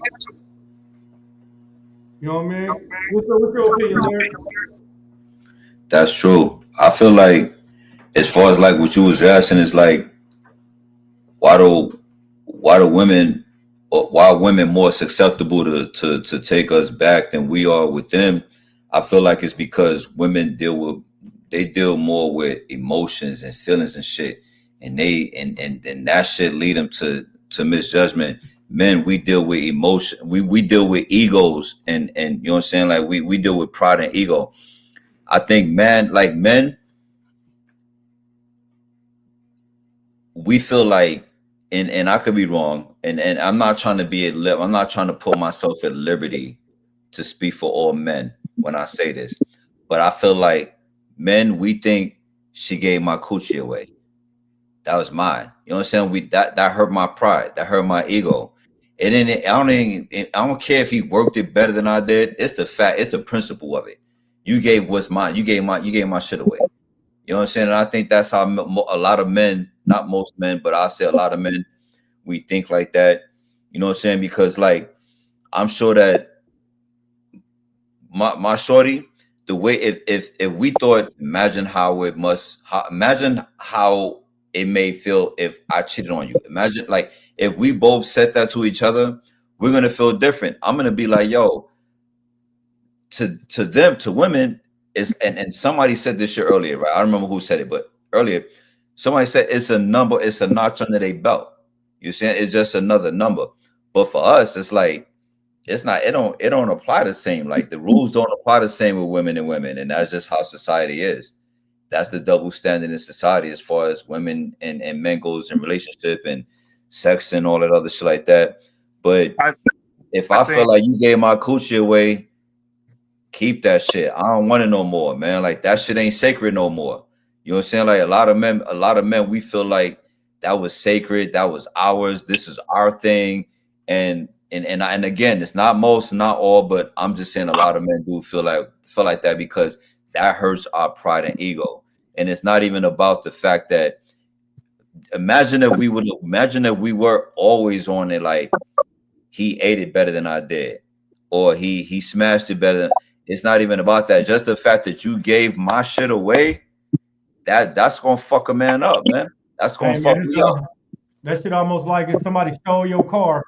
You know what I mean? What's your opinion, Larry? That's true. I feel like, as far as like what you was asking, is like, why do women, or why are women more susceptible to take us back than we are with them? I feel like it's because women deal more with emotions and feelings and shit, and and that shit lead them to misjudgment. Men, we deal with emotion, we deal with egos, and you know what I'm saying, like we deal with pride and ego. I think men, we feel like, and I could be wrong, and I'm not trying to I'm not trying to put myself at liberty to speak for all men when I say this, but I feel like men, we think she gave my coochie away. That was mine. You know what I'm saying? That hurt my pride. That hurt my ego. And then I don't care if he worked it better than I did. It's the fact. It's the principle of it. You gave what's mine. You gave my shit away. You know what I'm saying? And I think that's how a lot of men, not most men, but I say a lot of men, we think like that. You know what I'm saying? Because like, I'm sure that my shorty, the way, if we thought, imagine how it may feel if I cheated on you. Imagine like if we both said that to each other, we're gonna feel different. I'm gonna be like, yo, to women is, and somebody said this shit earlier, right? I don't remember who said it, but earlier somebody said it's a number, it's a notch under their belt. You see, it's just another number. But for us, it's like, it's not, it don't apply the same. Like the rules don't apply the same with women and women, and that's just how society is. That's the double standard in society as far as women and men goes in relationship and sex and all that other shit like that. But if I feel like you gave my coochie away, keep that shit. I don't want it no more, man. Like that shit ain't sacred no more. You know what I'm saying? Like a lot of men, we feel like that was sacred, that was ours, this is our thing. And again, it's not most, not all, but I'm just saying a lot of men do feel like that because that hurts our pride and ego. And it's not even about the fact that, imagine if we were always on it, like he ate it better than I did, or he smashed it better. It's not even about that. Just the fact that you gave my shit away, that's gonna fuck a man up, man. That's gonna fuck me up. That shit almost like if somebody stole your car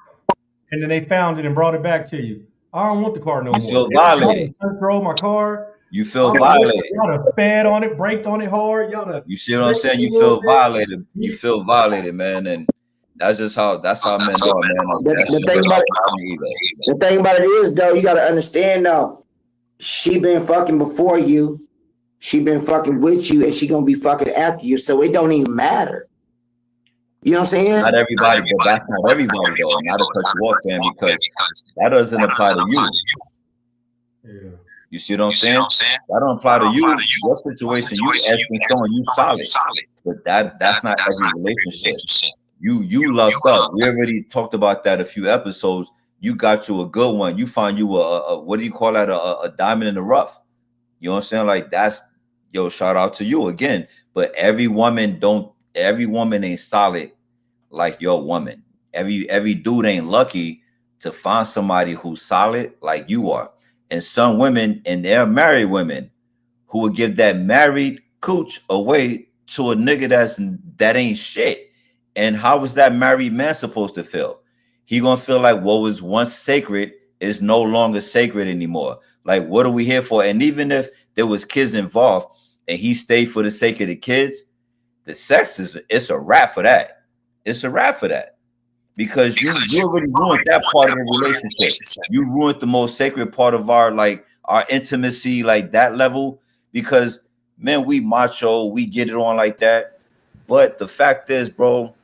and then they found it and brought it back to you. I don't want the car no more. You feel violated. Throw my car. You feel violated. Y'all done fed on it, braked on it hard. You see what I'm saying? You feel violated. You feel violated, man. And that's how men are, man. The thing about it is, though, you gotta understand, though, she been fucking before you, she been fucking with you, and she gonna be fucking after you. So it don't even matter. You know what I'm saying? Not everybody, but that's not everybody, though. Not to cut you off, man, because that doesn't apply to you. Yeah. You see what I'm saying? That don't apply to you. Your situation, you asking someone, you solid. But that's not every relationship. You lucked up. We already talked about that a few episodes. You got you a good one. You find you a what do you call that? A diamond in the rough. You know what I'm saying? Like that's, yo, shout out to you again. But every woman ain't solid like your woman. Every dude ain't lucky to find somebody who's solid like you are. And some women, and they're married women, who would give that married cooch away to a nigga that ain't shit. And how is that married man supposed to feel? He gonna feel like what was once sacred is no longer sacred anymore. Like, what are we here for? And even if there was kids involved and he stayed for the sake of the kids, the sex it's a wrap for that. It's a wrap for that. because you already ruined that part of the relationship. You ruined the most sacred part of our intimacy, like that level. Because man, we macho, we get it on like that. But the fact is, bro,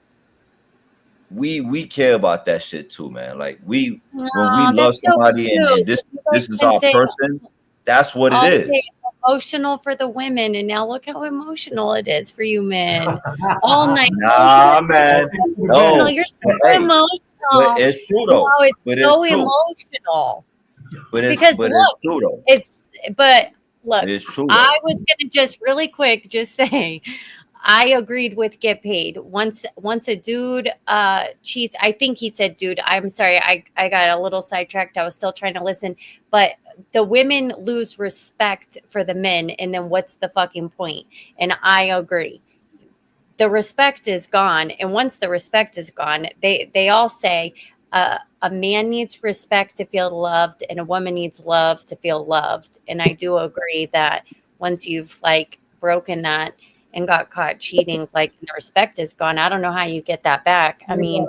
we care about that shit too, man. Like when we love That's so somebody and cute. this You guys is can our say person, that's what it all day is. it's emotional for the women, and now look how emotional it is for you men. All night. Nah, man. No, No. you're so Hey, emotional. but it's true No, though. it's But so it's true. emotional. It's Because look, true though. but look, It's true though. I was gonna just really quick just say I agreed with get paid. Once a dude cheats, I think he said dude. I'm sorry, I got a little sidetracked. I was still trying to listen. But the women lose respect for the men, and then what's the fucking point? And I agree. The respect is gone. And once the respect is gone, they all say a man needs respect to feel loved, and a woman needs love to feel loved. And I do agree that once you've like broken that and got caught cheating, like the respect is gone. I don't know how you get that back. I mean,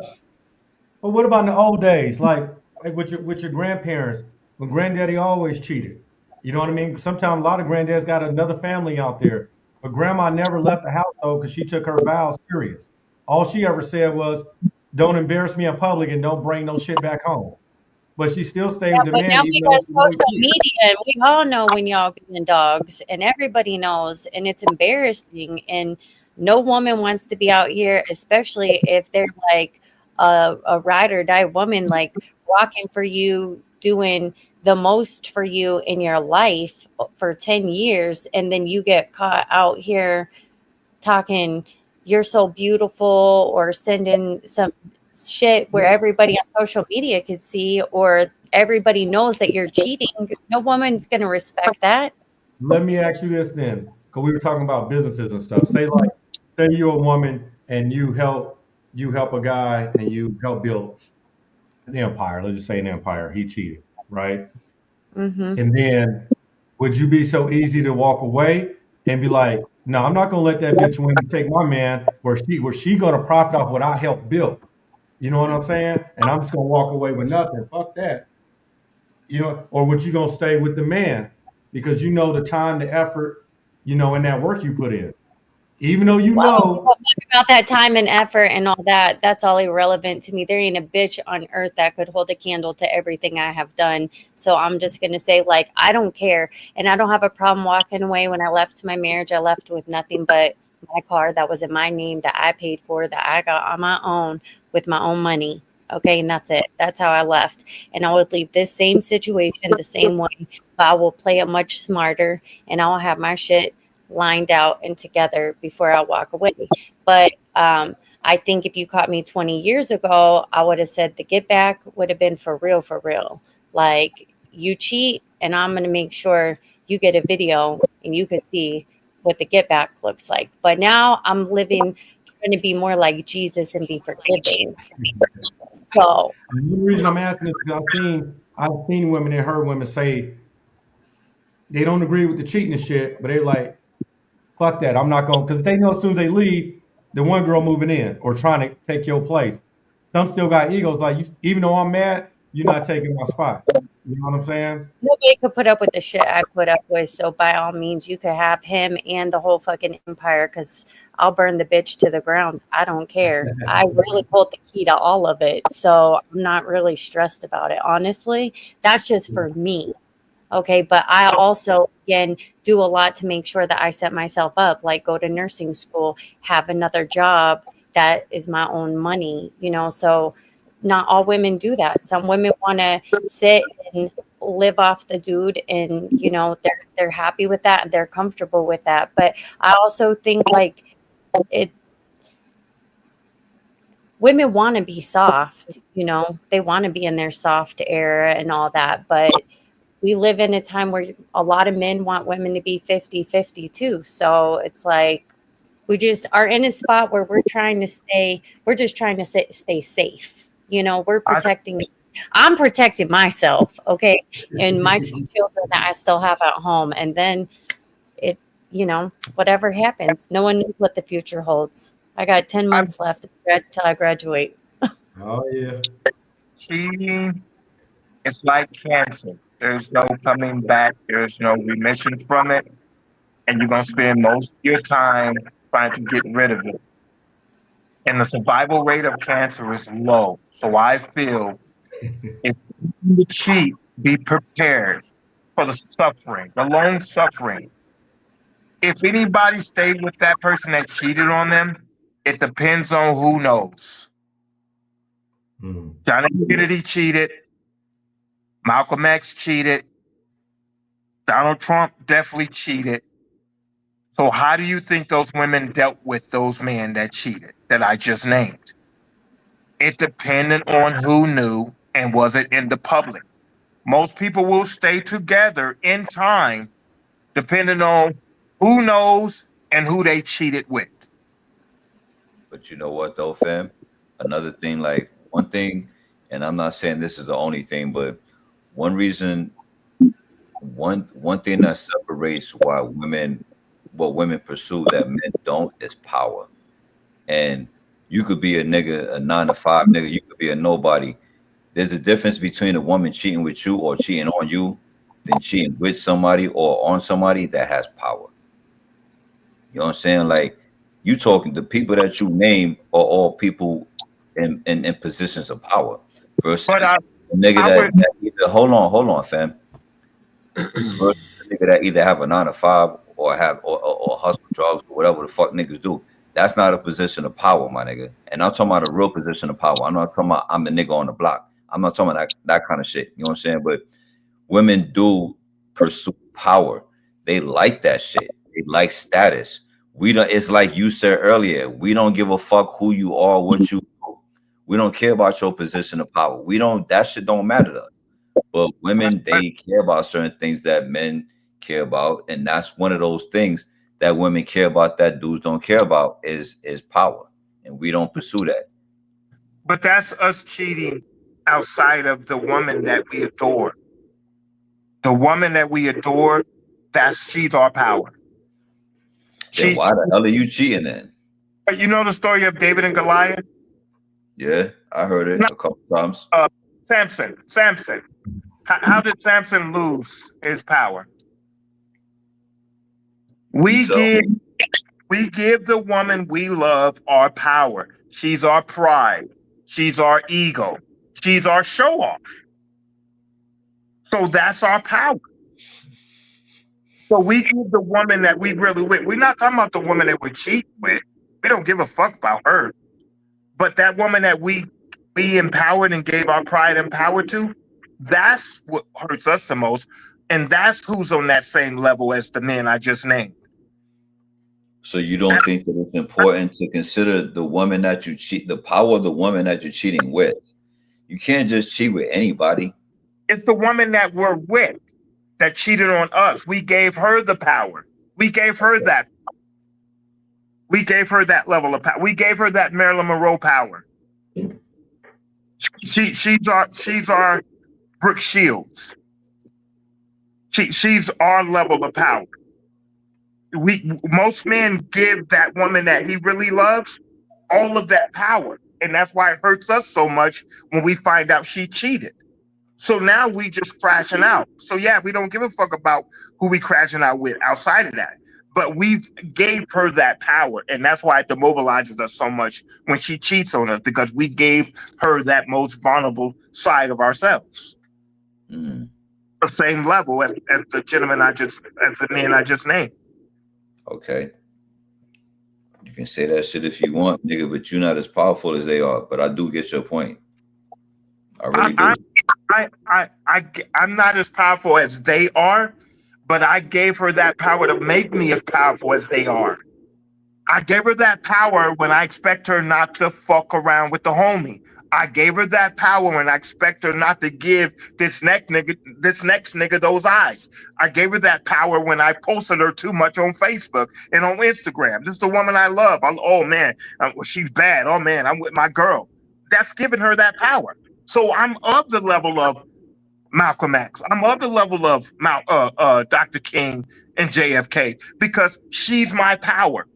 But what about in the old days, like with your grandparents, when granddaddy always cheated? You know what I mean? Sometimes a lot of granddads got another family out there, but grandma never left the household because she took her vows serious. All she ever said was, "Don't embarrass me in public and don't bring no shit back home." But she still stayed yeah, with the but man, now even we though got she always social cheated. media, and we all know when y'all being dogs, and everybody knows, and it's embarrassing. And no woman wants to be out here, especially if they're like a ride or die woman, like rocking for you, doing the most for you in your life for 10 years, and then you get caught out here talking you're so beautiful or sending some shit where everybody on social media could see or everybody knows that you're cheating. No woman's going to respect that. Let me ask you this then, because we were talking about businesses and stuff. Say you're a woman and you help a guy and you help build an empire. Let's just say an empire. He cheated, right? Hmm. And then would you be so easy to walk away and be like, no, I'm not gonna let that bitch win and take my man where she gonna profit off what I helped build. You know what I'm saying? And I'm just gonna walk away with nothing. Fuck that. Or would you gonna stay with the man because you know the time, the effort, and that work you put in. Even though Well, about that time and effort and all that, that's all irrelevant to me. There ain't a bitch on earth that could hold a candle to everything I have done. So I'm just going to say, like, I don't care. And I don't have a problem walking away. When I left my marriage, I left with nothing but my car that was in my name, that I paid for, that I got on my own with my own money. Okay. And that's it. That's how I left. And I would leave this same situation the same way, but I will play it much smarter and I'll have my shit lined out and together before I walk away. But I think if you caught me 20 years ago, I would have said the get back would have been for real, for real. Like you cheat, and I'm going to make sure you get a video and you can see what the get back looks like. But now I'm trying to be more like Jesus and be forgiving. So, the only reason I'm asking is because I've seen women and heard women say they don't agree with the cheating and shit, but they're like, fuck that. I'm not going because they know as soon as they leave, the one girl moving in or trying to take your place. Some still got egos. Like even though I'm mad, you're not taking my spot. You know what I'm saying? nobody could put up with the shit I put up with. So by all means, you could have him and the whole fucking empire because I'll burn the bitch to the ground. I don't care. I really hold the key to all of it. So I'm not really stressed about it. Honestly, that's just for me. Okay. But I also, again, do a lot to make sure that I set myself up, like go to nursing school, have another job that is my own money, so not all women do that. Some women want to sit and live off the dude and they're happy with that and they're comfortable with that. But I also think like it women want to be soft, they want to be in their soft era and all that, but we live in a time where a lot of men want women to be 50-50 too. So it's like we just are in a spot where we're just trying to stay safe. I'm protecting myself, okay, and my two children that I still have at home. And then it, whatever happens, no one knows what the future holds. I got 10 I, months left till I graduate. Oh yeah. Cheating, it's like cancer. There's no coming back. There's no remission from it. And you're going to spend most of your time trying to get rid of it. And the survival rate of cancer is low. So I feel if you cheat, be prepared for the suffering, the long suffering. If anybody stayed with that person that cheated on them, it depends on who knows. Mm. John F. Kennedy cheated. Malcolm X cheated. Donald Trump definitely cheated. So how do you think those women dealt with those men that cheated that I just named? It depended on who knew and was it in the public. Most people will stay together in time depending on who knows and who they cheated with. But you know what though, fam? Another thing, like one thing, and I'm not saying this is the only thing, but one reason, one thing that separates why women, what women pursue that men don't, is power. And you could be a nigga, a 9 to 5 nigga, you could be a nobody. There's a difference between a woman cheating with you or cheating on you than cheating with somebody or on somebody that has power. You know what I'm saying? Like you talking the people that you name are all people in positions of power But versus a nigga I would, that either hold on, fam. Versus a nigga that either have a 9 to 5 or have or hustle drugs or whatever the fuck niggas do. That's not a position of power, my nigga. And I'm talking about a real position of power. I'm not talking about I'm the nigga on the block. I'm not talking about that kind of shit. You know what I'm saying? But women do pursue power. They like that shit. They like status. We don't. It's like you said earlier. We don't give a fuck who you are, what you do. We don't care about your position of power. We don't. That shit don't matter to us. But women, they care about certain things that men care about, and that's one of those things that women care about that dudes don't care about is power, and we don't pursue that. but that's us cheating outside of the woman that we adore. The woman that we adore, she's our power. Then She, why the hell are you cheating then? you know the story of David and Goliath? Yeah, I heard it No, a couple times. Samson. How did Samson lose his power? You We tell give me. we give the woman we love our power. She's our pride. She's our ego. She's our show off. So that's our power. So we give the woman that we really with. We're not talking about the woman that we cheat with. We don't give a fuck about her. But that woman that we empowered and gave our pride and power to, that's what hurts us the most. And that's who's on that same level as the men I just named. So you don't think that it's important to consider the woman that you cheat, the power of the woman that you're cheating with? You can't just cheat with anybody. It's the woman that we're with that cheated on us. We gave her the power. We gave her that. We gave her that level of power. We gave her that Marilyn Monroe power. She's our Brooke Shields. She's our level of power. Most men give that woman that he really loves all of that power. And that's why it hurts us so much when we find out she cheated. So now we just crashing out. So yeah, we don't give a fuck about who we crashing out with outside of that. But we've gave her that power, and that's why it demobilizes us so much when she cheats on us because we gave her that most vulnerable side of ourselves. Mm, The same level as the gentleman as the man I just named. okay. You can say that shit if you want, nigga, but you're not as powerful as they are. But I do get your point. I I, really do. I, I'm not as powerful as they are, but I gave her that power to make me as powerful as they are. I gave her that power when I expect her not to fuck around with the homie. I gave her that power when I expect her not to give this next nigga those eyes. I gave her that power when I posted her too much on Facebook and on Instagram. This is the woman I love. Oh man, she's bad. Oh man, I'm with my girl. That's giving her that power. So I'm of the level of Malcolm X. I'm of the level of Dr. King and JFK because she's my power.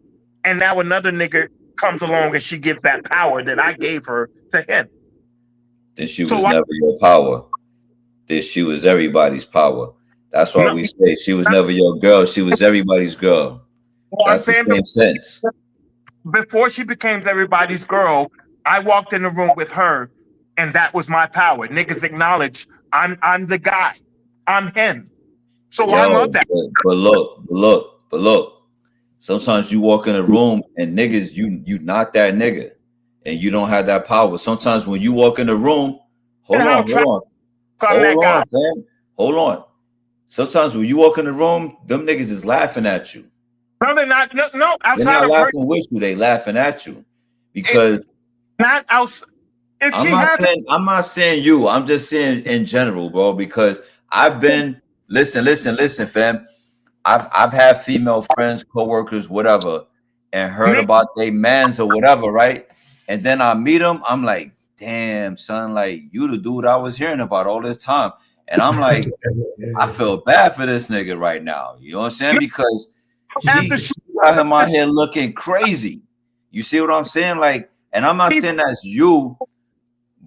And now another nigga comes along and she gives that power that I gave her to him. then she So was why, never your power. Then she was everybody's power. That's why no, we say she was never your girl. She was everybody's girl. well, I'm That's the saying same sense. before she became everybody's girl, I walked in the room with her, and that was my power. Niggas acknowledge I'm the guy. I'm him. So I'm Yo, of that. but look. Sometimes you walk in a room and niggas, you not that nigga, and you don't have that power. Sometimes when you walk in the room, And how attractive I'm that hold guy. on, fam, hold on. Sometimes when you walk in the room, them niggas is laughing at you. No, they're not. No, no, They're outside not of her, laughing with you. They laughing at you it, because not outside. If she has, I'm not saying you. I'm just saying in general, bro. Because I've been listen, fam. I've had female friends, coworkers, whatever, and heard Nick, about they mans or whatever, right? And then I meet them. I'm like, damn, son, like you the dude I was hearing about all this time. And I'm like, I feel bad for this nigga right now. You know what I'm saying? Because after she she, got him out here looking crazy. You see what I'm saying? Like, and I'm not saying that's you,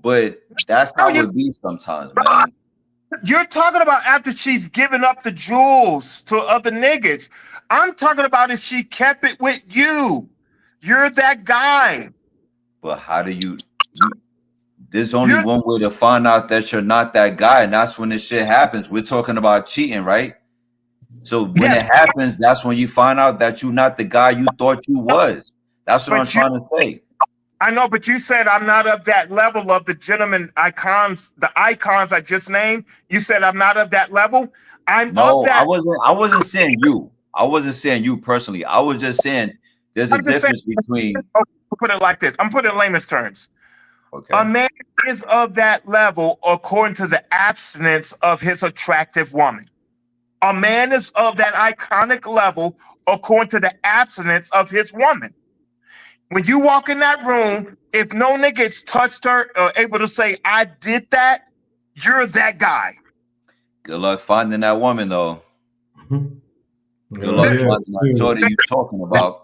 but that's no, how it be sometimes, man. you're talking about after she's given up the jewels to other niggas. I'm talking about if she kept it with you. You're that guy. But how do you there's only You're one way to find out that you're not that guy, and that's when this shit happens. We're talking about cheating, right? So when yes, it happens, that's when you find out that you're not the guy you thought you was. That's what I'm but you. trying to say. I know, but you said I'm not of that level of the gentleman icons, the icons I just named. You said I'm not of that level. I'm of No, that. I wasn't saying you. I wasn't saying you personally. I was just saying there's a I'm just saying. difference between I'll put it like this. I'm putting it in layman's terms. A okay. man is of that level according to the abstinence of his attractive woman. A man is of that iconic level according to the abstinence of his woman. When you walk in that room, if no nigga gets touched her or able to say, I did that, you're that guy. Good luck finding that woman though. Good luck Th- finding that shorty you talking about.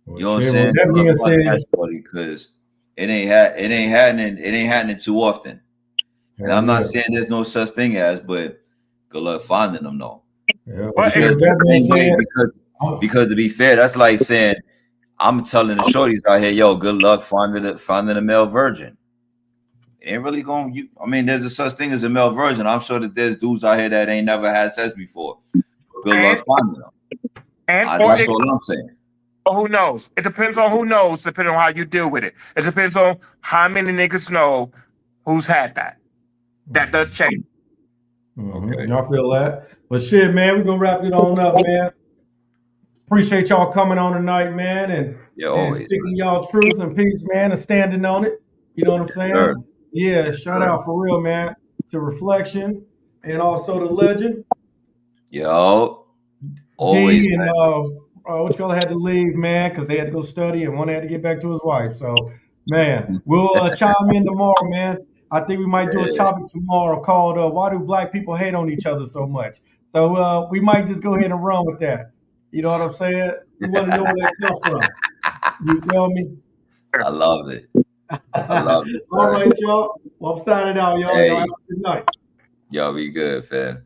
You know what I'm saying? With that Good luck being finding that said, shorty because it ain't happening too often. And I'm not saying there's no such thing as, but good luck finding them though. Well, shit, Because with that being said, because to be fair, that's like saying I'm telling the shorties out here, yo, good luck finding a male virgin. It ain't really going. I mean, there's a such thing as a male virgin. I'm sure that there's dudes out here that ain't never had sex before. Good luck finding them. That's all I'm saying. or who knows? It depends on who knows, depending on how you deal with it. It depends on how many niggas know who's had that. That does change. Okay. Y'all feel that? But shit, man, we're gonna wrap it on up, man. Appreciate y'all coming on tonight, man, Yeah, and always. speaking y'all truth and peace, man, and standing on it. You know what I'm saying? Sure. Yeah, shout out for real, man, to Reflection and also to Legend. Yo, always. D and what you call it, had to leave, man, because they had to go study and one had to get back to his wife. So, man, we'll chime in tomorrow, man. I think we might do a topic tomorrow called "Why do Black people hate on each other so much?" So we might just go ahead and run with that. You know what I'm saying? We want to know where that comes from. You feel me? I love it. I love it. All right, y'all. Well, I'm signing out, y'all. Hey. Y'all have a good night. Y'all be good, fam.